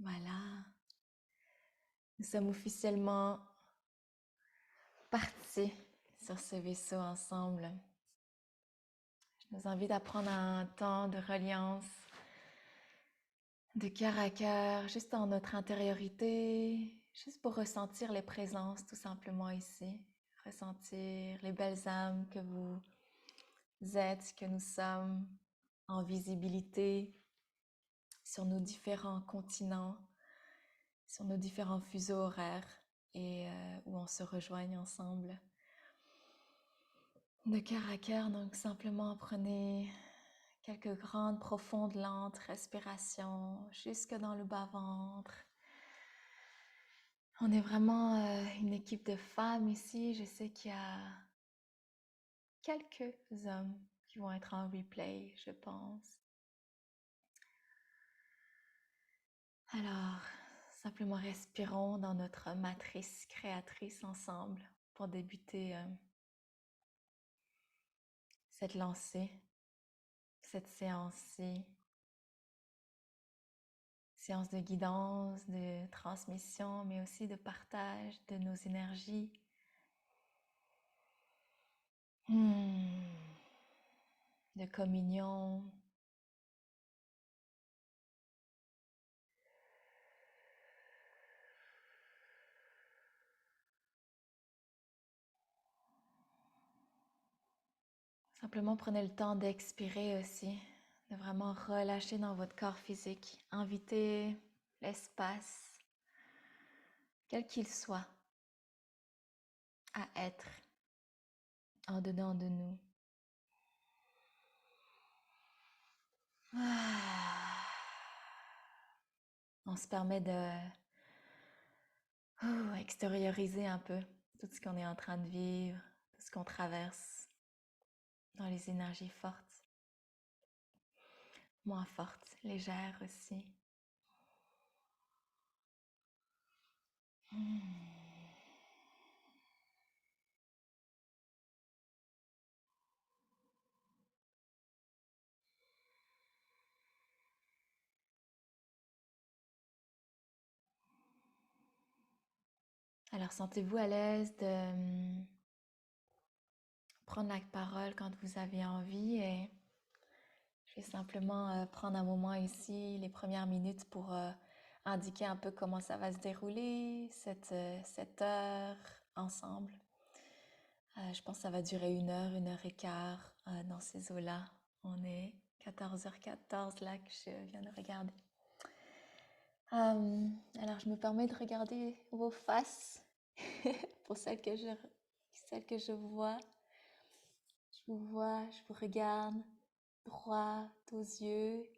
Voilà, nous sommes officiellement partis sur ce vaisseau ensemble. Je nous invite à prendre un temps de reliance, de cœur à cœur, juste dans notre intériorité, juste pour ressentir les présences tout simplement ici. Ressentir les belles âmes que vous êtes, que nous sommes en visibilité sur nos différents continents, sur nos différents fuseaux horaires et où on se rejoigne ensemble. De cœur à cœur, donc simplement prenez quelques grandes, profondes, lentes respirations jusque dans le bas-ventre. On est vraiment une équipe de femmes ici. Je sais qu'il y a quelques hommes qui vont être en replay, je pense. Alors, simplement respirons dans notre matrice créatrice ensemble pour débuter cette lancée, cette séance-ci. Séance de guidance, de transmission, mais aussi de partage de nos énergies. De communion. Simplement prenez le temps d'expirer aussi, de vraiment relâcher dans votre corps physique. Invitez l'espace, quel qu'il soit, à être en dedans de nous. On se permet de extérioriser un peu tout ce qu'on est en train de vivre, tout ce qu'on traverse dans les énergies fortes, moins fortes, légères aussi. Alors sentez-vous à l'aise de prendre la parole quand vous avez envie et je vais simplement prendre un moment ici, les premières minutes pour indiquer un peu comment ça va se dérouler, cette heure ensemble. Je pense que ça va durer 1 heure et quart dans ces eaux-là. On est 14h14 là que je viens de regarder. Alors je me permets de regarder vos faces pour celles que je vois. Je vous vois, je vous regarde droit aux yeux.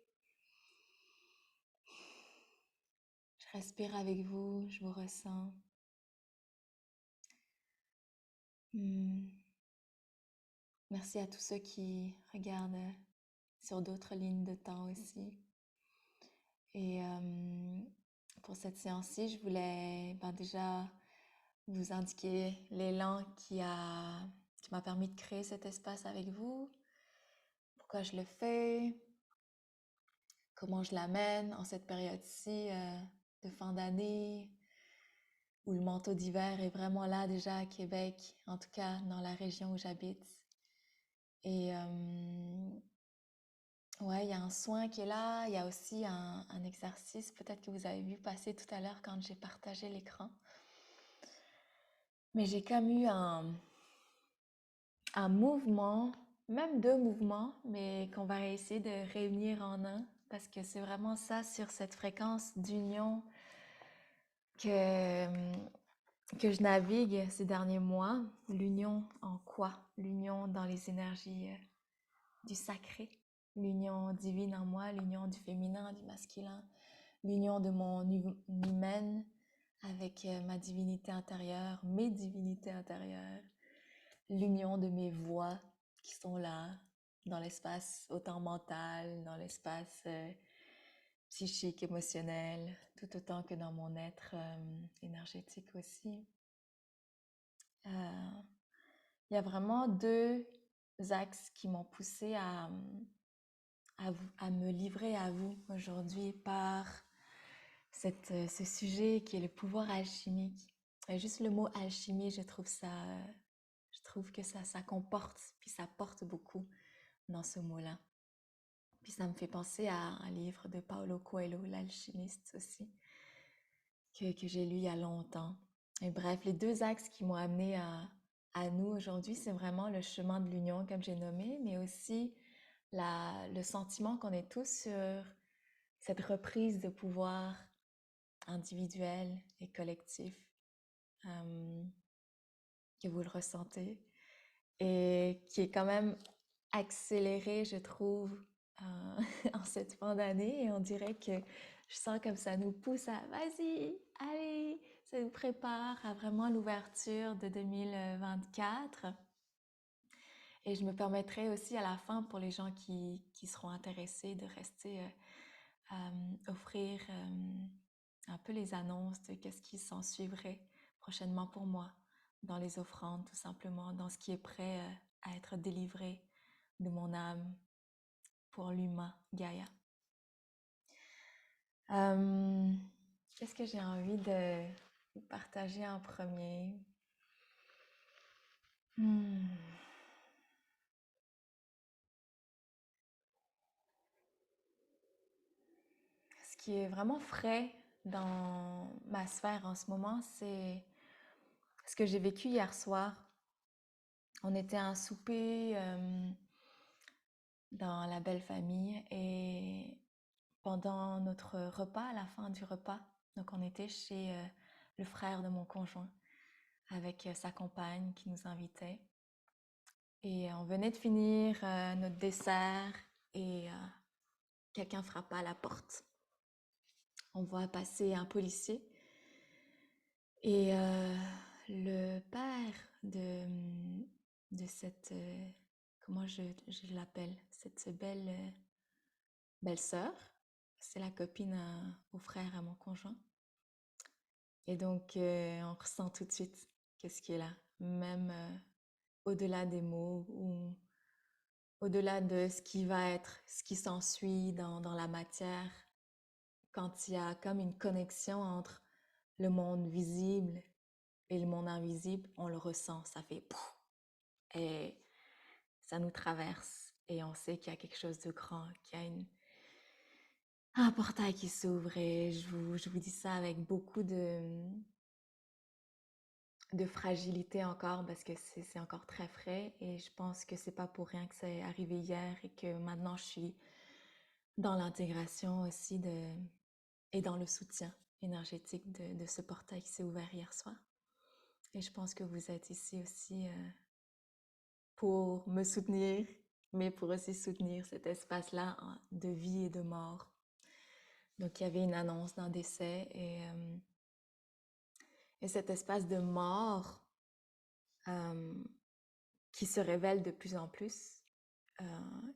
Je respire avec vous, je vous ressens. Merci à tous ceux qui regardent sur d'autres lignes de temps aussi. Et pour cette séance-ci, je voulais déjà vous indiquer l'élan qui m'a permis de créer cet espace avec vous, pourquoi je le fais, comment je l'amène en cette période-ci de fin d'année, où le manteau d'hiver est vraiment là déjà à Québec, en tout cas dans la région où j'habite. Et ouais, il y a un soin qui est là, il y a aussi un exercice peut-être que vous avez vu passer tout à l'heure quand j'ai partagé l'écran. Mais j'ai comme eu un mouvement, même 2 mouvements, mais qu'on va essayer de réunir en un, parce que c'est vraiment ça, sur cette fréquence d'union que je navigue ces derniers mois. L'union en quoi? L'union dans les énergies du sacré, l'union divine en moi, l'union du féminin, du masculin, l'union de mon humaine avec ma divinité intérieure, mes divinités intérieures, l'union de mes voix qui sont là, dans l'espace autant mental, dans l'espace psychique, émotionnel, tout autant que dans mon être énergétique aussi. Il y a vraiment 2 axes qui m'ont poussée à me livrer à vous aujourd'hui par ce sujet qui est le pouvoir alchimique. Et juste le mot alchimie, je trouve que ça comporte, puis ça porte beaucoup dans ce mot-là. Puis ça me fait penser à un livre de Paulo Coelho, l'alchimiste aussi, que j'ai lu il y a longtemps. Et bref, les deux axes qui m'ont amené à nous aujourd'hui, c'est vraiment le chemin de l'union, comme j'ai nommé, mais aussi le sentiment qu'on est tous sur cette reprise de pouvoir individuel et collectif, euh, que vous le ressentez, et qui est quand même accéléré, je trouve, en cette fin d'année. Et on dirait que je sens comme ça nous pousse à vas-y, allez, ça nous prépare à vraiment l'ouverture de 2024. Et je me permettrai aussi à la fin, pour les gens qui seront intéressés, de rester offrir un peu les annonces de qu'est-ce qui s'en suivrait prochainement pour moi dans les offrandes, tout simplement, dans ce qui est prêt à être délivré de mon âme pour l'humain Gaïa. Euh, Qu'est-ce que j'ai envie de vous partager en premier? Hmm. Ce qui est vraiment frais dans ma sphère en ce moment, c'est ce que j'ai vécu hier soir. On était à un souper dans la belle famille et pendant notre repas, à la fin du repas, donc on était chez le frère de mon conjoint avec sa compagne qui nous invitait et on venait de finir notre dessert et quelqu'un frappa à la porte. On voit passer un policier et le père de cette, comment je l'appelle, cette belle-sœur, c'est la copine au frère à mon conjoint. Et donc, on ressent tout de suite qu'est-ce qui est là, même au-delà des mots ou au-delà de ce qui va être, ce qui s'ensuit dans la matière, quand il y a comme une connexion entre le monde visible et le monde invisible, on le ressent, ça fait pouf, et ça nous traverse et on sait qu'il y a quelque chose de grand, qu'il y a un portail qui s'ouvre et je vous dis ça avec beaucoup de fragilité encore parce que c'est encore très frais et je pense que c'est pas pour rien que c'est arrivé hier et que maintenant je suis dans l'intégration aussi et dans le soutien énergétique de ce portail qui s'est ouvert hier soir. Et je pense que vous êtes ici aussi pour me soutenir, mais pour aussi soutenir cet espace-là de vie et de mort. Donc il y avait une annonce d'un décès et cet espace de mort euh, qui se révèle de plus en plus.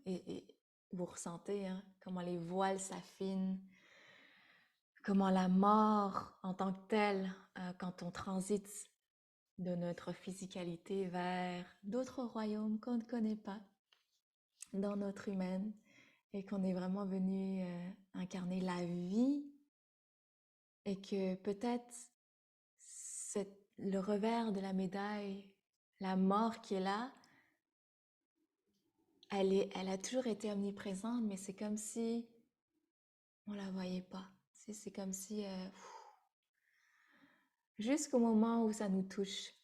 Et vous ressentez hein, comment les voiles s'affinent, comment la mort en tant que telle, quand on transite de notre physicalité vers d'autres royaumes qu'on ne connaît pas dans notre humaine et qu'on est vraiment venu incarner la vie et que peut-être le revers de la médaille, la mort qui est là, elle a toujours été omniprésente, mais c'est comme si on la voyait pas. C'est comme si jusqu'au moment où ça nous touche,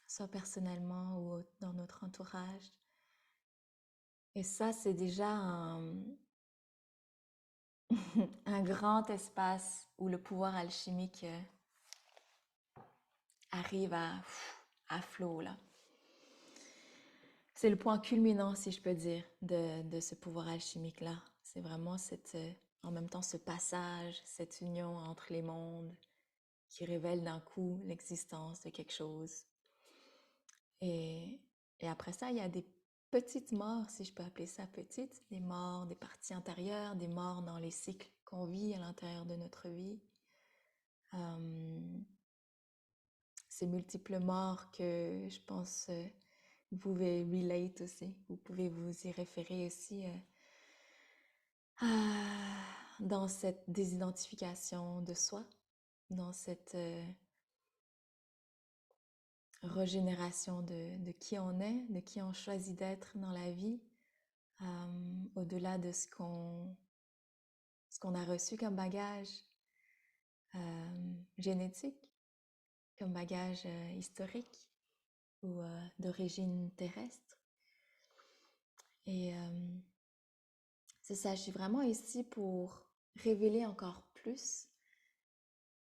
soit personnellement ou dans notre entourage. Et ça, c'est déjà un grand espace où le pouvoir alchimique arrive à flot, là. C'est le point culminant, si je peux dire, de ce pouvoir alchimique-là. C'est vraiment en même temps ce passage, cette union entre les mondes qui révèle d'un coup l'existence de quelque chose. Et, et après ça, il y a des petites morts, si je peux appeler ça petites, des morts des parties intérieures, des morts dans les cycles qu'on vit à l'intérieur de notre vie. Ces multiples morts que je pense vous pouvez relate aussi, vous pouvez vous y référer aussi dans cette désidentification de soi, dans cette régénération de qui on est, de qui on choisit d'être dans la vie, au-delà de ce qu'on a reçu comme bagage génétique, comme bagage historique ou d'origine terrestre. Et c'est ça, je suis vraiment ici pour révéler encore plus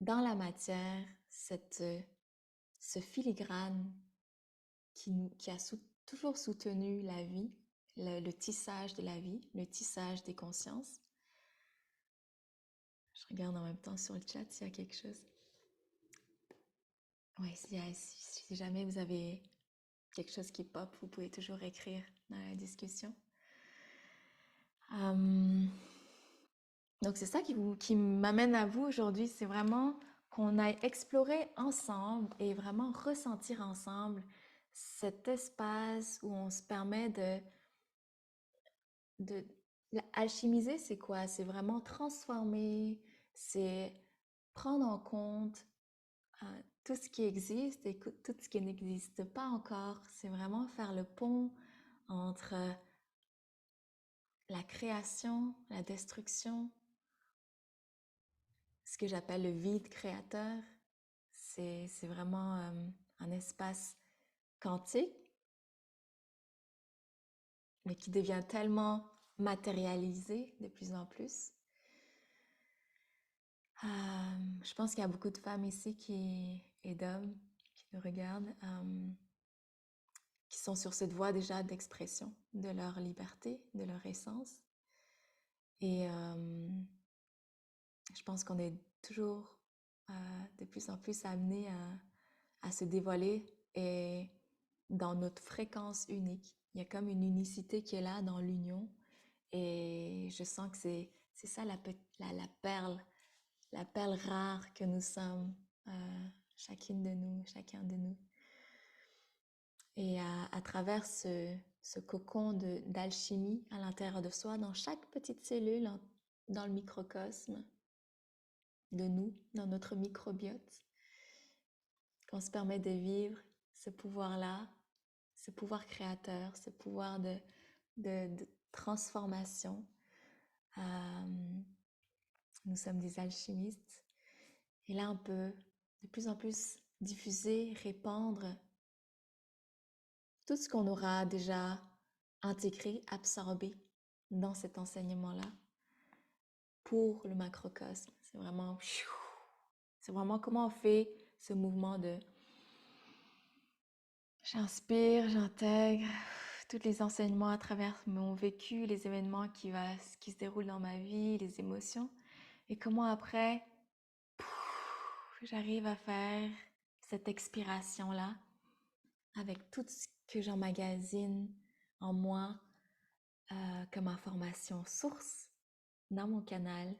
dans la matière ce filigrane qui a toujours soutenu la vie, le tissage de la vie, le tissage des consciences. Je regarde en même temps sur le chat s'il y a quelque chose. Oui, si jamais vous avez quelque chose qui pop, vous pouvez toujours écrire dans la discussion. Donc c'est ça qui m'amène à vous aujourd'hui, c'est vraiment qu'on aille explorer ensemble et vraiment ressentir ensemble cet espace où on se permet de alchimiser, c'est quoi? C'est vraiment transformer, c'est prendre en compte tout ce qui existe et tout ce qui n'existe pas encore. C'est vraiment faire le pont entre la création, la destruction, ce que j'appelle le vide créateur. C'est vraiment un espace quantique, mais qui devient tellement matérialisé de plus en plus. Je pense qu'il y a beaucoup de femmes ici et d'hommes qui nous regardent, qui sont sur cette voie déjà d'expression de leur liberté, de leur essence. Et je pense qu'on est toujours de plus en plus amenés à se dévoiler et dans notre fréquence unique. Il y a comme une unicité qui est là dans l'union et je sens que c'est ça la perle rare que nous sommes, chacune de nous, chacun de nous. Et à travers ce cocon d'alchimie à l'intérieur de soi, dans chaque petite cellule, dans le microcosme de nous, dans notre microbiote, qu'on se permet de vivre ce pouvoir-là, ce pouvoir créateur, ce pouvoir de transformation. Nous sommes des alchimistes. Et là, on peut de plus en plus diffuser, répandre tout ce qu'on aura déjà intégré, absorbé dans cet enseignement-là pour le macrocosme. C'est vraiment comment on fait ce mouvement de j'inspire, j'intègre tous les enseignements à travers mon vécu, les événements qui se déroulent dans ma vie, les émotions, et comment après j'arrive à faire cette expiration-là avec tout ce que j'emmagasine en moi comme information source dans mon canal.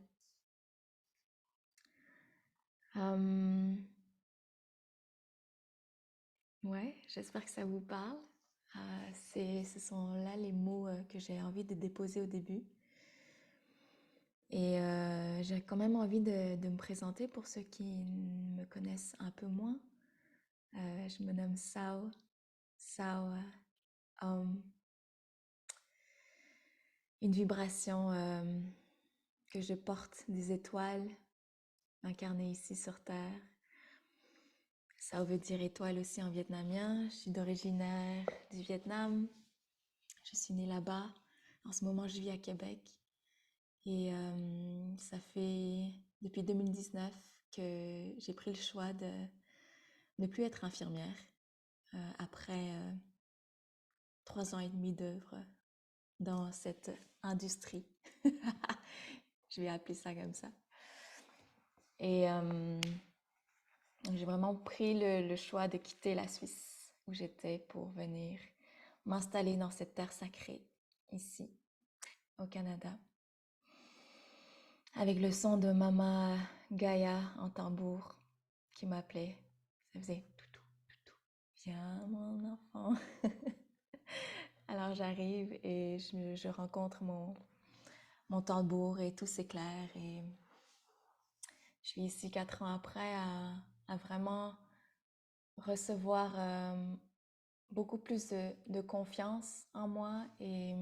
Ouais, j'espère que ça vous parle. Ce sont là les mots que j'ai envie de déposer au début. Et j'ai quand même envie de me présenter pour ceux qui me connaissent un peu moins. Je me nomme Sao, une vibration que je porte des étoiles incarnées ici sur Terre. Sao veut dire étoile aussi en vietnamien. Je suis originaire du Vietnam. Je suis née là-bas. En ce moment, je vis à Québec. Et ça fait depuis 2019 que j'ai pris le choix de ne plus être infirmière après 3 ans et demi d'œuvre dans cette industrie. Je vais appeler ça comme ça. Et j'ai vraiment pris le choix de quitter la Suisse où j'étais pour venir m'installer dans cette terre sacrée, ici, au Canada. Avec le son de Mama Gaïa en tambour qui m'appelait. Ça faisait toutou, toutou. Viens mon enfant. Alors j'arrive et je rencontre mon tambour et tout s'éclaire. Et je suis ici 4 ans après à vraiment recevoir beaucoup plus de confiance en moi et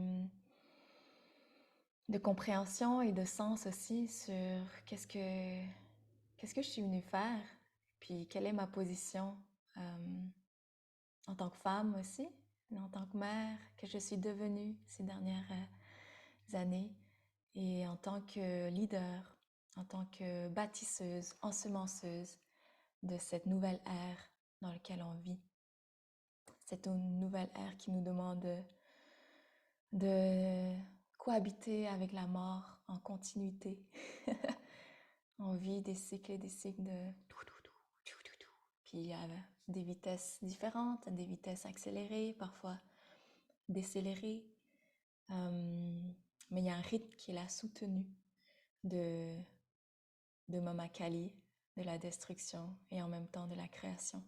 de compréhension et de sens aussi sur qu'est-ce que je suis venue faire, puis quelle est ma position euh, en tant que femme aussi, en tant que mère que je suis devenue ces dernières années et en tant que leader, en tant que bâtisseuse, ensemenceuse de cette nouvelle ère dans laquelle on vit. Cette nouvelle ère qui nous demande de cohabiter avec la mort en continuité. On vit des cycles et des cycles de tout, tout, tout, tout, tout, tout. Puis il y a des vitesses différentes, des vitesses accélérées, parfois décélérées. Mais il y a un rythme qui est là soutenu de, de Mama Kali, de la destruction et en même temps de la création.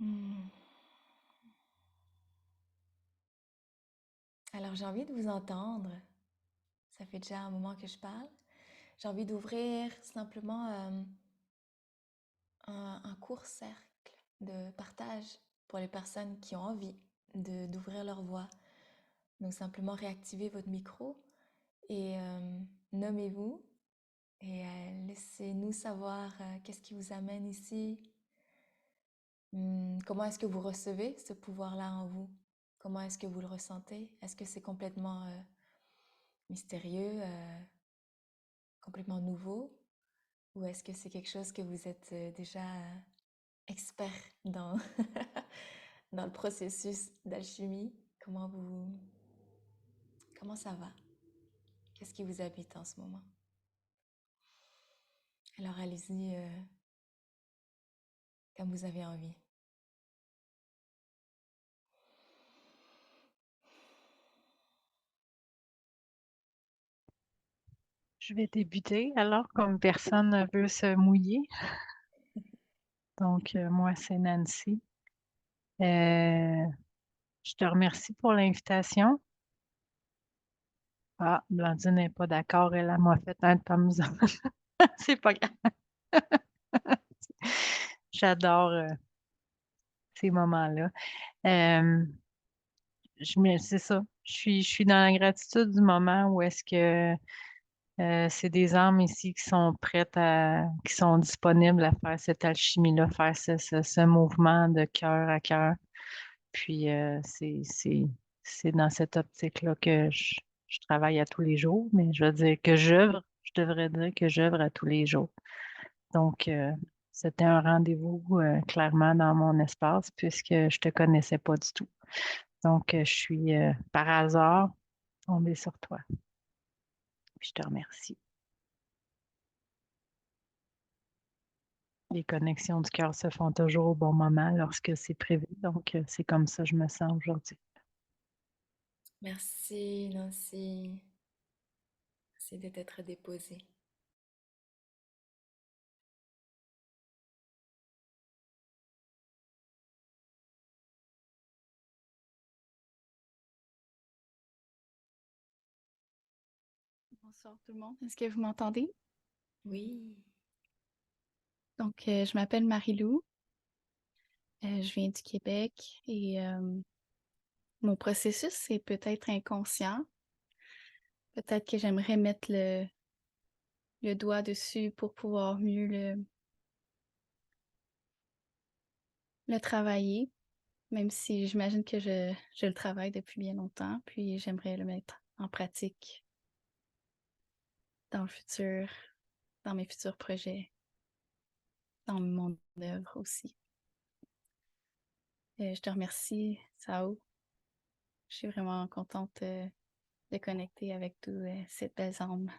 Hmm. Alors j'ai envie de vous entendre. Ça fait déjà un moment que je parle. J'ai envie d'ouvrir simplement un court cercle de partage pour les personnes qui ont envie d'ouvrir leur voix. Donc simplement réactivez votre micro et nommez-vous et laissez-nous savoir qu'est-ce qui vous amène ici. Comment est-ce que vous recevez ce pouvoir-là en vous? Comment est-ce que vous le ressentez? Est-ce que c'est complètement mystérieux, complètement nouveau? Ou est-ce que c'est quelque chose que vous êtes déjà expert dans, dans le processus d'alchimie? Comment ça va? Qu'est-ce qui vous habite en ce moment? Alors allez-y comme vous avez envie. Je vais débuter alors comme personne veut se mouiller. Donc, moi, c'est Nancy. Euh, je te remercie pour l'invitation. Ah, Blandine n'est pas d'accord. Elle m'a fait un thumbs up. C'est pas grave. J'adore ces moments-là. Euh, c'est ça. Je suis dans la gratitude du moment où est-ce que c'est des âmes ici qui sont prêtes qui sont disponibles à faire cette alchimie-là, faire ce mouvement de cœur à cœur. Puis c'est dans cette optique-là que je travaille à tous les jours, mais je veux dire que j'œuvre, je devrais dire que j'œuvre à tous les jours. Donc, c'était un rendez-vous clairement dans mon espace puisque je te connaissais pas du tout. Donc, je suis par hasard tombée sur toi. Puis je te remercie. Les connexions du cœur se font toujours au bon moment lorsque c'est prévu. Donc, c'est comme ça que je me sens aujourd'hui. Merci Nancy. Merci de t'être déposée. Bonsoir tout le monde. Est-ce que vous m'entendez? Oui. Donc, je m'appelle Marie-Lou. Je viens du Québec et mon processus est peut-être inconscient. Peut-être que j'aimerais mettre le doigt dessus pour pouvoir mieux le travailler, même si j'imagine que je le travaille depuis bien longtemps, puis j'aimerais le mettre en pratique dans le futur, dans mes futurs projets, dans mon œuvre aussi. Je te remercie, Sao. Je suis vraiment contente de connecter avec toutes ces belles âmes.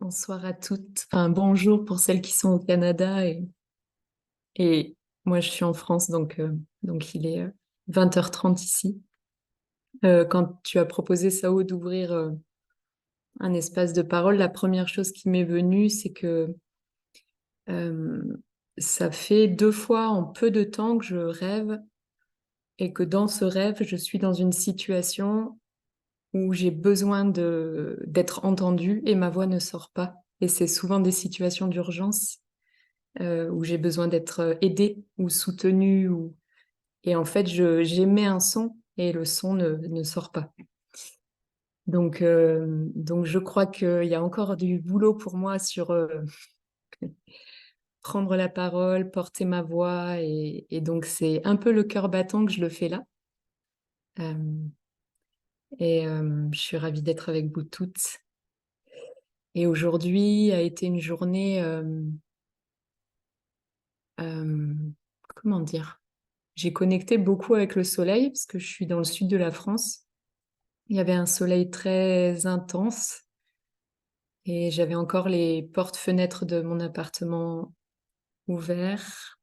Bonsoir à toutes. Enfin, bonjour pour celles qui sont au Canada et Moi, je suis en France, donc il est 20h30 ici. Quand tu as proposé, Sao, d'ouvrir un espace de parole, la première chose qui m'est venue, c'est que euh, ça fait 2 fois en peu de temps que je rêve et que dans ce rêve, je suis dans une situation où j'ai besoin d'être entendue et ma voix ne sort pas. Et c'est souvent des situations d'urgence où j'ai besoin d'être aidée ou soutenue. Et en fait, j'émets un son et le son ne sort pas. Donc je crois qu'il y a encore du boulot pour moi sur prendre la parole, porter ma voix. Et donc c'est un peu le cœur battant que je le fais là. Euh, je suis ravie d'être avec vous toutes. Et aujourd'hui a été une journée, euh, comment dire? J'ai connecté beaucoup avec le soleil parce que je suis dans le sud de la France. Il y avait un soleil très intense et j'avais encore les portes-fenêtres de mon appartement ouvertes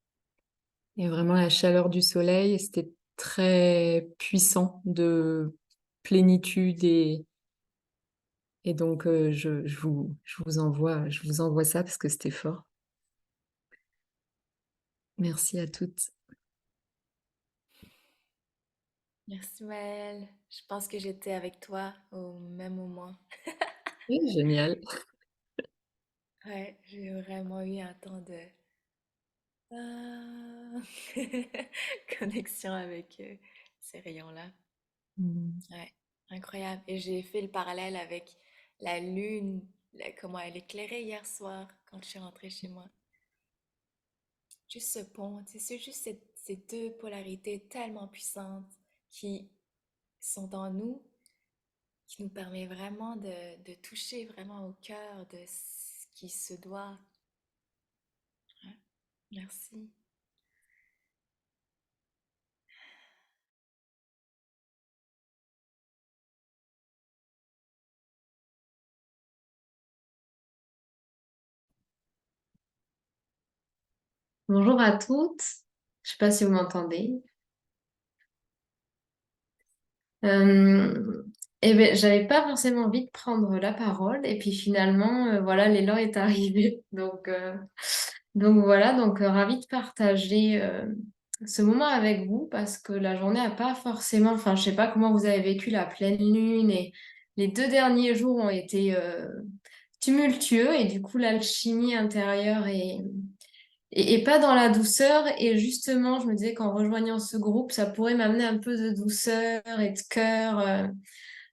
et vraiment la chaleur du soleil. C'était très puissant de plénitude et donc je vous envoie ça parce que c'était fort. Merci à toutes. Merci Maëlle. Je pense que j'étais avec toi au même moment. Génial. Ouais, j'ai vraiment eu un temps de ah, connexion avec ces rayons-là. Mm. Ouais, incroyable. Et j'ai fait le parallèle avec la lune, comment elle éclairait hier soir quand je suis rentrée chez moi. Juste ce pont, c'est juste ces deux polarités tellement puissantes qui sont en nous, qui nous permet vraiment de toucher vraiment au cœur de ce qui se doit. Ouais, merci. Bonjour à toutes. Je sais pas si vous m'entendez. Euh, j'avais pas forcément envie de prendre la parole et puis finalement, voilà, l'élan est arrivé. Donc voilà, ravie de partager ce moment avec vous parce que la journée a pas forcément, enfin, je sais pas comment vous avez vécu la pleine lune et les 2 derniers jours ont été tumultueux et du coup, l'alchimie intérieure et pas dans la douceur. Et justement, je me disais qu'en rejoignant ce groupe, ça pourrait m'amener un peu de douceur et de cœur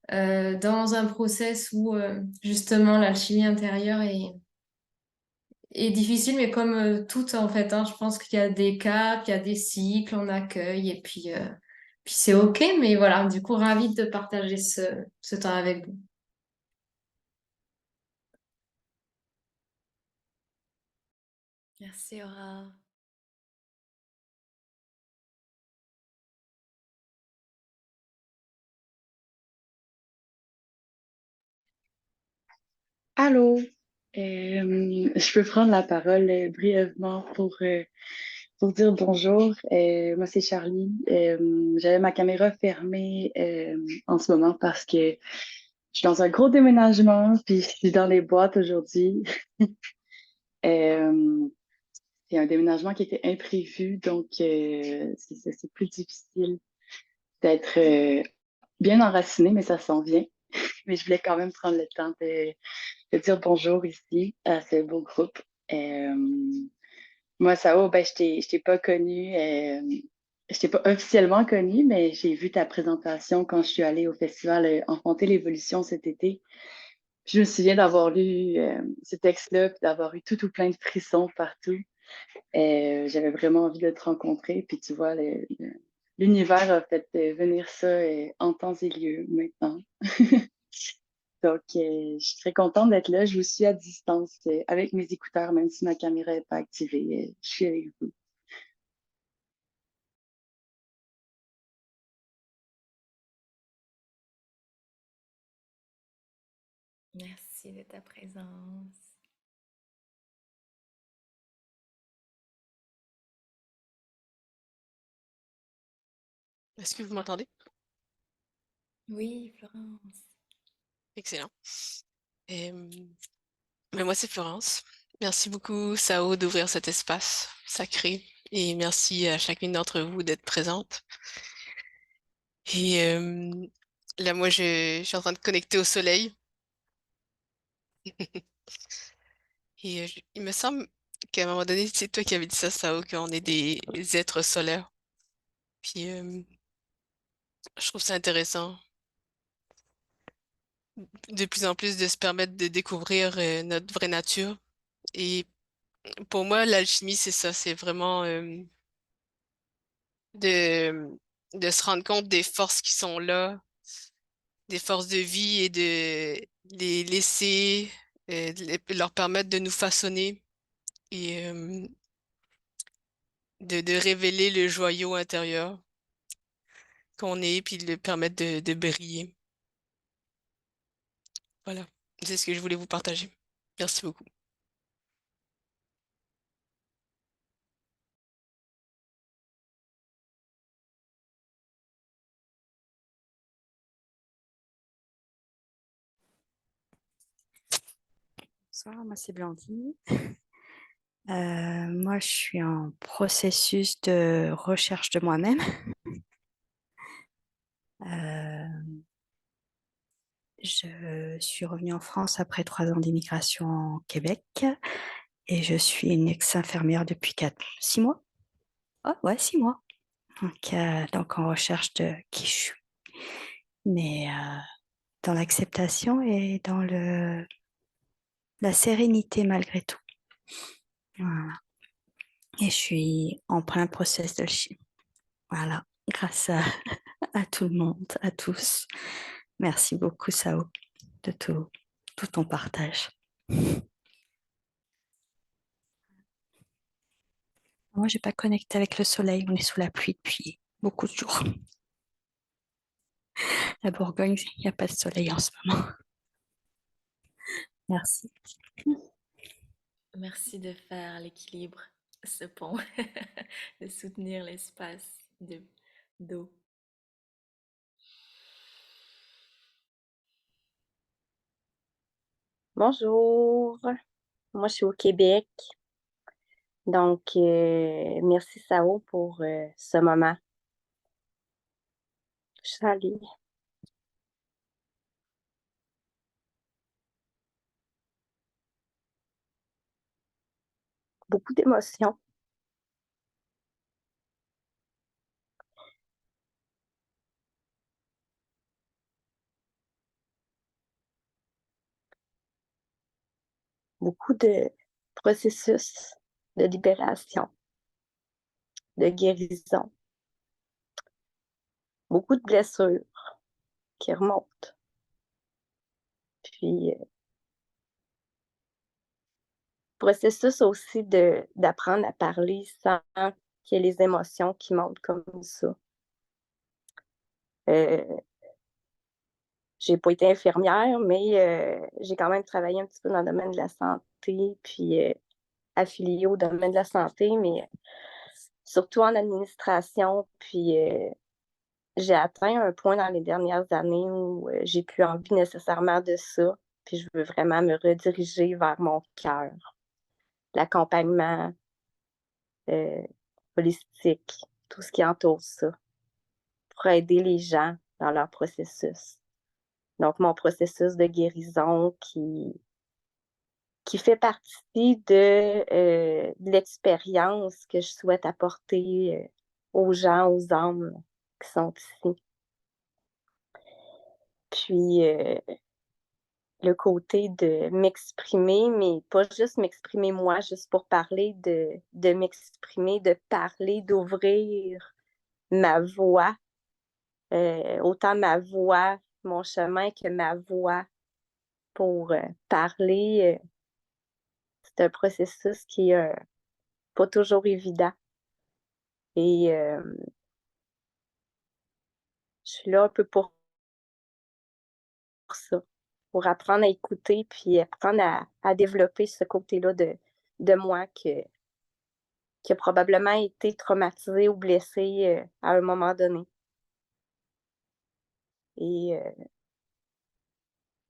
dans un process où justement l'alchimie intérieure est difficile, mais comme tout en fait, hein, je pense qu'il y a des caps, il y a des cycles, on accueille et puis c'est OK. Mais voilà, du coup, ravie de partager ce temps avec vous. Merci Aura. Allô, je peux prendre la parole brièvement pour dire bonjour. Moi, c'est Charlie. J'avais ma caméra fermée en ce moment parce que je suis dans un gros déménagement, puis je suis dans les boîtes aujourd'hui. Euh, c'est un déménagement qui était imprévu, donc c'est plus difficile d'être bien enraciné, mais ça s'en vient. Mais je voulais quand même prendre le temps de dire bonjour ici à ce beau groupe. Euh, Moi, Sao, ben, je t'ai pas connu, je t'ai pas officiellement connu, mais j'ai vu ta présentation quand je suis allée au festival Enfanter l'évolution cet été. Je me souviens d'avoir lu ce texte-là, puis d'avoir eu tout plein de frissons partout. J'avais vraiment envie de te rencontrer, puis tu vois, l'univers a fait venir ça en temps et lieu maintenant. Donc, je suis très contente d'être là. Je vous suis à distance avec mes écouteurs, même si ma caméra n'est pas activée. Je suis avec vous. Merci de ta présence. Est-ce que vous m'entendez? Oui, Florence. Excellent. Mais moi, c'est Florence. Merci beaucoup, Sao, d'ouvrir cet espace sacré. Et merci à chacune d'entre vous d'être présente. Et là, moi, je suis en train de connecter au soleil. Et il me semble qu'à un moment donné, c'est toi qui avais dit ça, Sao, qu'on est des êtres solaires. Puis je trouve ça intéressant de plus en plus de se permettre de découvrir notre vraie nature. Et pour moi, l'alchimie, c'est ça, c'est vraiment de, de se rendre compte des forces qui sont là, des forces de vie et de les laisser, leur permettre de nous façonner et de révéler le joyau intérieur qu'on est, puis de le permettre de briller. Voilà, c'est ce que je voulais vous partager. Merci beaucoup. Bonsoir, moi c'est Blandine. Moi je suis en processus de recherche de moi-même. Je suis revenue en France après 3 ans d'immigration en Québec et je suis une ex-infirmière depuis 6 mois. Oh ouais, 6 mois. Donc en recherche de qui je suis. Mais dans l'acceptation et dans la sérénité malgré tout. Voilà. Et je suis en plein process d'alchimie. Voilà, grâce à tout le monde, à tous. Merci beaucoup, Sao, de tout ton partage. Moi, je n'ai pas connecté avec le soleil. On est sous la pluie depuis beaucoup de jours. La Bourgogne, il n'y a pas de soleil en ce moment. Merci. Merci de faire l'équilibre, ce pont, de soutenir l'espace d'eau. Bonjour, moi je suis au Québec. Donc, merci Sao pour ce moment. Salut. Beaucoup d'émotions. Beaucoup de processus de libération, de guérison. Beaucoup de blessures qui remontent. Puis, processus aussi d'apprendre à parler sans qu'il y ait les émotions qui montent comme ça. J'ai pas été infirmière, mais j'ai quand même travaillé un petit peu dans le domaine de la santé, puis affiliée au domaine de la santé, mais surtout en administration. Puis j'ai atteint un point dans les dernières années où j'ai plus envie nécessairement de ça. Puis je veux vraiment me rediriger vers mon cœur, l'accompagnement holistique, tout ce qui entoure ça, pour aider les gens dans leur processus. Donc, mon processus de guérison qui fait partie de l'expérience que je souhaite apporter aux gens, aux âmes qui sont ici. Puis, le côté de m'exprimer, mais pas juste m'exprimer moi, juste pour parler, de m'exprimer, de parler, d'ouvrir ma voix, autant ma voix, mon chemin que ma voix pour parler. C'est un processus qui est pas toujours évident. Et je suis là un peu pour ça, pour apprendre à écouter, puis apprendre à développer ce côté-là de moi qui a probablement été traumatisé ou blessé à un moment donné. et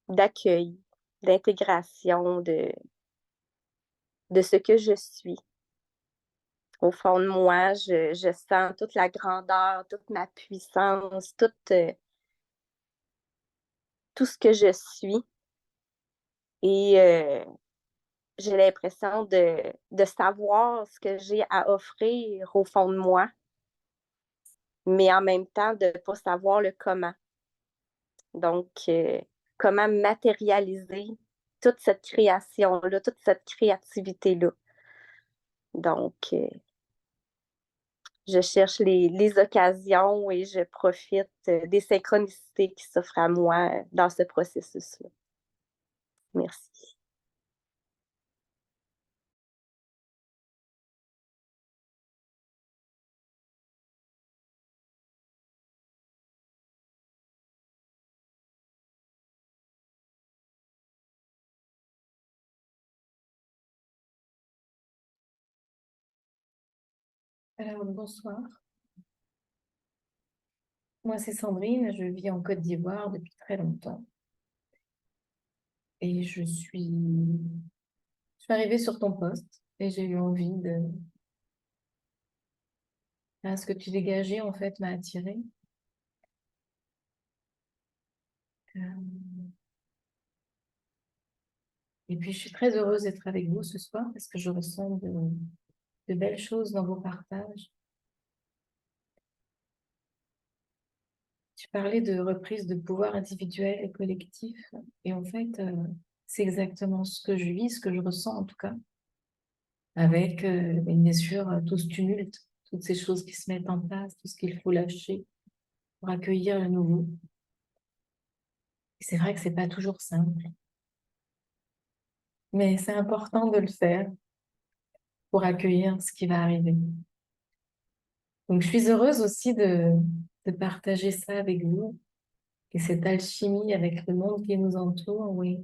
d'accueil, d'intégration de ce que je suis. Au fond de moi, je sens toute la grandeur, toute ma puissance, tout ce que je suis. Et j'ai l'impression de savoir ce que j'ai à offrir au fond de moi, mais en même temps de ne pas savoir le comment. Donc, comment matérialiser toute cette création-là, toute cette créativité-là. Donc, je cherche les occasions et je profite des synchronicités qui s'offrent à moi dans ce processus-là. Merci. Alors, bonsoir. Moi, c'est Sandrine, je vis en Côte d'Ivoire depuis très longtemps. Et je suis arrivée sur ton poste et j'ai eu envie de... Ce que tu dégageais, en fait, m'a attirée. Et puis, je suis très heureuse d'être avec vous ce soir parce que je ressens de belles choses dans vos partages. Tu parlais de reprise de pouvoir individuel et collectif. Et en fait, c'est exactement ce que je vis, ce que je ressens en tout cas, avec bien sûr tout ce tumulte, toutes ces choses qui se mettent en place, tout ce qu'il faut lâcher pour accueillir le nouveau. Et c'est vrai que c'est pas toujours simple, mais c'est important de le faire pour accueillir ce qui va arriver. Donc, je suis heureuse aussi de partager ça avec vous et cette alchimie avec le monde qui nous entoure, oui.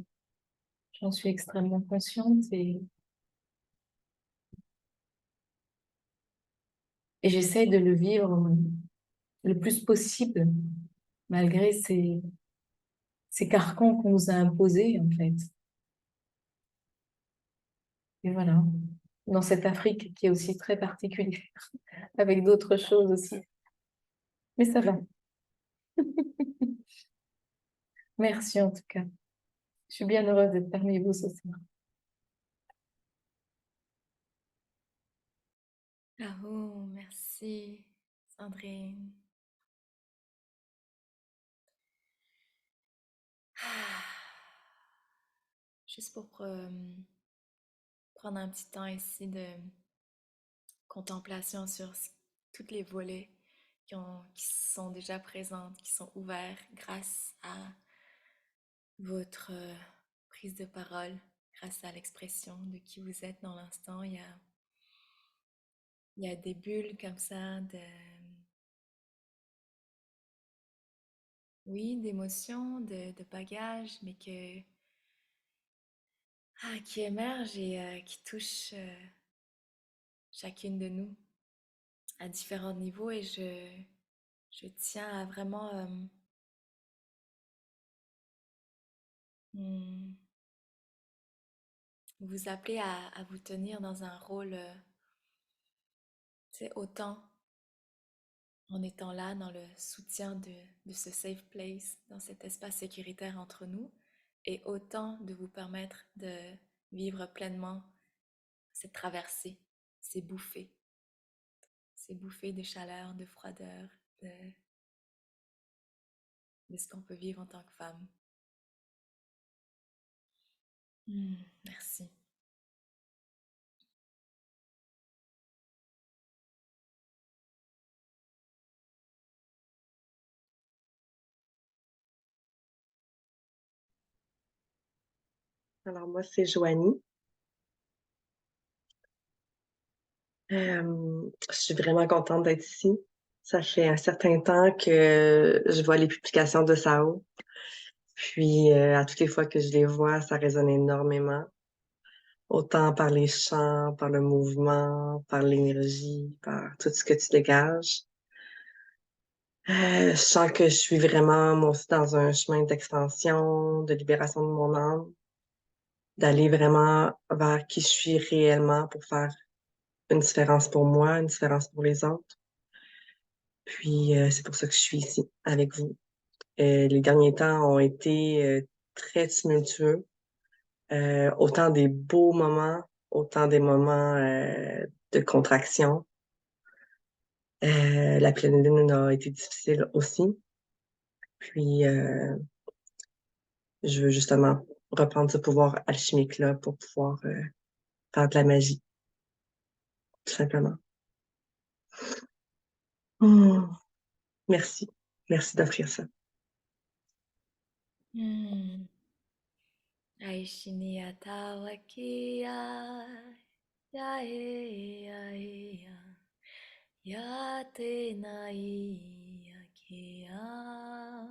J'en suis extrêmement consciente et j'essaie de le vivre le plus possible, malgré ces carcans qu'on nous a imposés, en fait. Et voilà, dans cette Afrique qui est aussi très particulière, avec d'autres choses aussi. Mais ça va. Merci en tout cas. Je suis bien heureuse d'être parmi vous ce soir. Bravo, merci, Sandrine. Ah. Juste pour prendre un petit temps ici de contemplation sur tous les volets qui sont déjà présents, qui sont ouverts grâce à votre prise de parole, grâce à l'expression de qui vous êtes dans l'instant. Il y a des bulles comme ça oui, d'émotions, de bagages, mais qui émergent et qui touchent chacune de nous à différents niveaux et je tiens à vraiment vous appeler à vous tenir dans un rôle, c'est autant en étant là dans le soutien de ce safe place, dans cet espace sécuritaire entre nous, et autant de vous permettre de vivre pleinement cette traversée, ces bouffées de chaleur, de froideur, de ce qu'on peut vivre en tant que femme. Merci. Alors moi, c'est Joanie. Je suis vraiment contente d'être ici. Ça fait un certain temps que je vois les publications de Sao. Puis à toutes les fois que je les vois, ça résonne énormément. Autant par les chants, par le mouvement, par l'énergie, par tout ce que tu dégages. Je sens que je suis vraiment, moi aussi, dans un chemin d'expansion, de libération de mon âme, d'aller vraiment vers qui je suis réellement pour faire une différence pour moi, une différence pour les autres. Puis, c'est pour ça que je suis ici avec vous. Les derniers temps ont été très tumultueux. Autant des beaux moments, autant des moments de contraction. La pleine lune a été difficile aussi. Puis, je veux justement reprendre ce pouvoir alchimique-là pour pouvoir faire de la magie, tout simplement. Merci. Merci d'offrir ça. Aishini atawakia, ya ya te nai akia.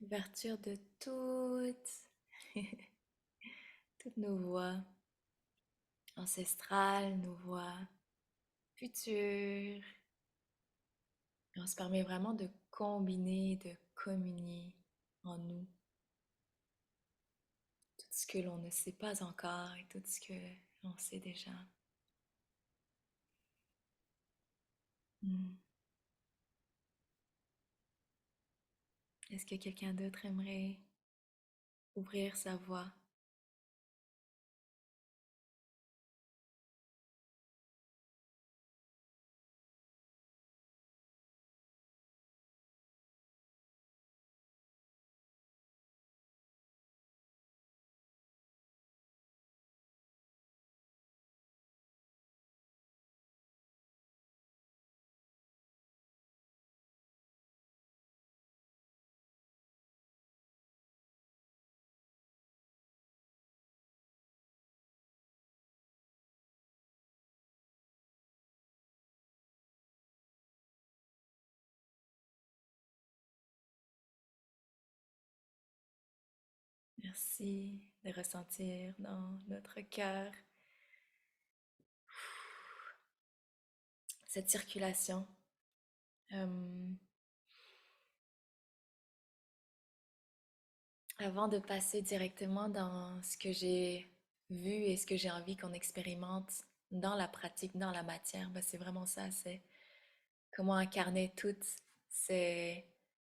Ouverture de toutes nos voix ancestrales, nos voix futures. Et on se permet vraiment de combiner, de communier en nous tout ce que l'on ne sait pas encore et tout ce que l'on sait déjà. Est-ce que quelqu'un d'autre aimerait ouvrir sa voix? Merci de ressentir dans notre cœur cette circulation. Avant de passer directement dans ce que j'ai vu et ce que j'ai envie qu'on expérimente dans la pratique, dans la matière, ben c'est vraiment ça, c'est comment incarner toutes ces,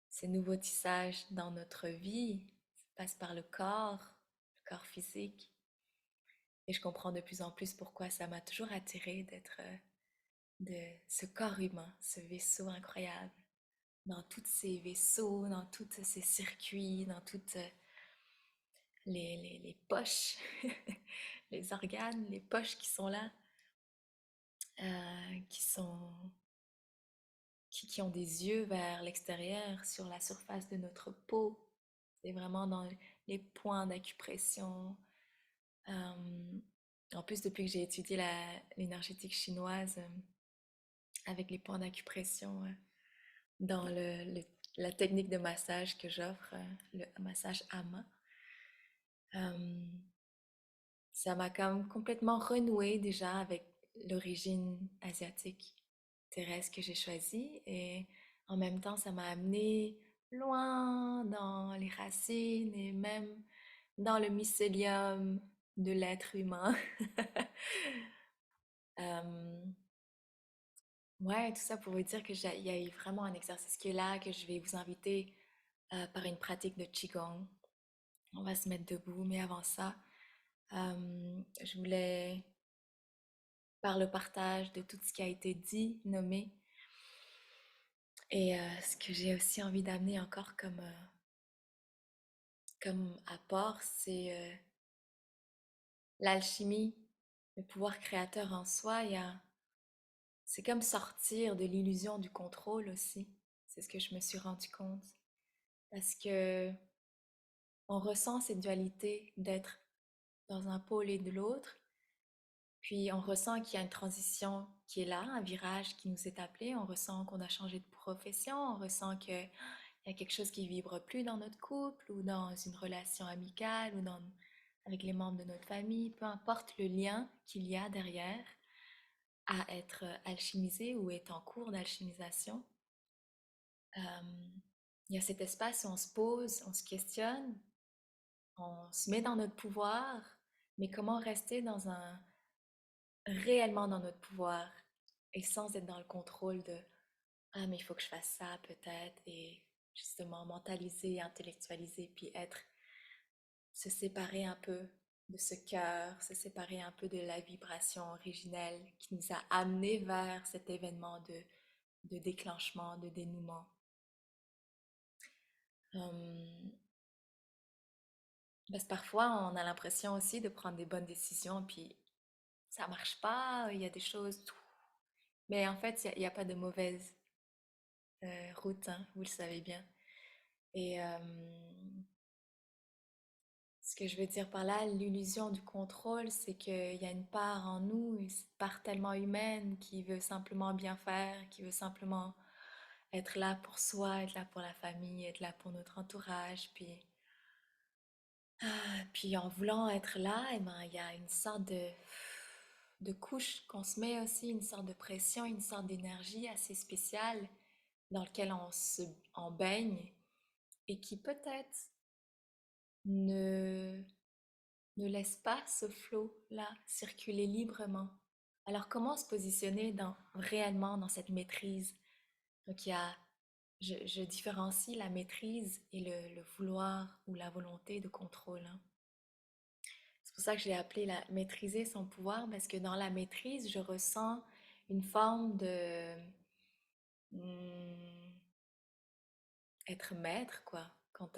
ces nouveaux tissages dans notre vie. Ça passe par le corps physique. Et je comprends de plus en plus pourquoi ça m'a toujours attirée d'être de ce corps humain, ce vaisseau incroyable, dans tous ces vaisseaux, dans tous ces circuits, dans toutes les poches, les organes, les poches qui sont là, qui ont des yeux vers l'extérieur, sur la surface de notre peau. C'est vraiment dans les points d'acupression. En plus, depuis que j'ai étudié l'énergétique chinoise, avec les points d'acupression dans la technique de massage que j'offre, le massage Ama, ça m'a comme complètement renoué déjà avec l'origine asiatique terrestre que j'ai choisie et en même temps ça m'a amené loin dans les racines et même dans le mycélium de l'être humain. Ouais, tout ça pour vous dire que il y a eu vraiment un exercice qui est là, que je vais vous inviter par une pratique de Qigong. On va se mettre debout, mais avant ça, je voulais, par le partage de tout ce qui a été dit, nommé, et ce que j'ai aussi envie d'amener encore comme apport, c'est l'alchimie, le pouvoir créateur en soi. C'est comme sortir de l'illusion du contrôle aussi. C'est ce que je me suis rendu compte. Parce que on ressent cette dualité d'être dans un pôle et de l'autre. Puis on ressent qu'il y a une transition qui est là, un virage qui nous est appelé. On ressent qu'on a changé de profession. On ressent qu'il y a quelque chose qui vibre plus dans notre couple ou dans une relation amicale ou avec les membres de notre famille. Peu importe le lien qu'il y a derrière, à être alchimisé ou est en cours d'alchimisation. Il y a cet espace où on se pose, on se questionne, on se met dans notre pouvoir, mais comment rester réellement dans notre pouvoir et sans être dans le contrôle de ah, mais il faut que je fasse ça peut-être, et justement mentaliser, intellectualiser, puis se séparer un peu de ce cœur, se séparer un peu de la vibration originelle qui nous a amenés vers cet événement de déclenchement, de dénouement. Parce que parfois, on a l'impression aussi de prendre des bonnes décisions, puis ça marche pas, il y a des choses. Mais en fait, il n'y a pas de mauvaise route, hein, vous le savez bien. Et ce que je veux dire par là, l'illusion du contrôle, c'est qu'il y a une part en nous, une part tellement humaine qui veut simplement bien faire, qui veut simplement être là pour soi, être là pour la famille, être là pour notre entourage. Puis en voulant être là, eh ben, il y a une sorte de couche qu'on se met aussi, une sorte de pression, une sorte d'énergie assez spéciale dans lequel on baigne et qui peut-être ne laisse pas ce flot-là circuler librement. Alors comment se positionner réellement dans cette maîtrise? Donc je différencie la maîtrise et le vouloir ou la volonté de contrôle, hein. C'est pour ça que je l'ai appelé maîtriser son pouvoir, parce que dans la maîtrise, je ressens une forme de être maître, quoi. Quand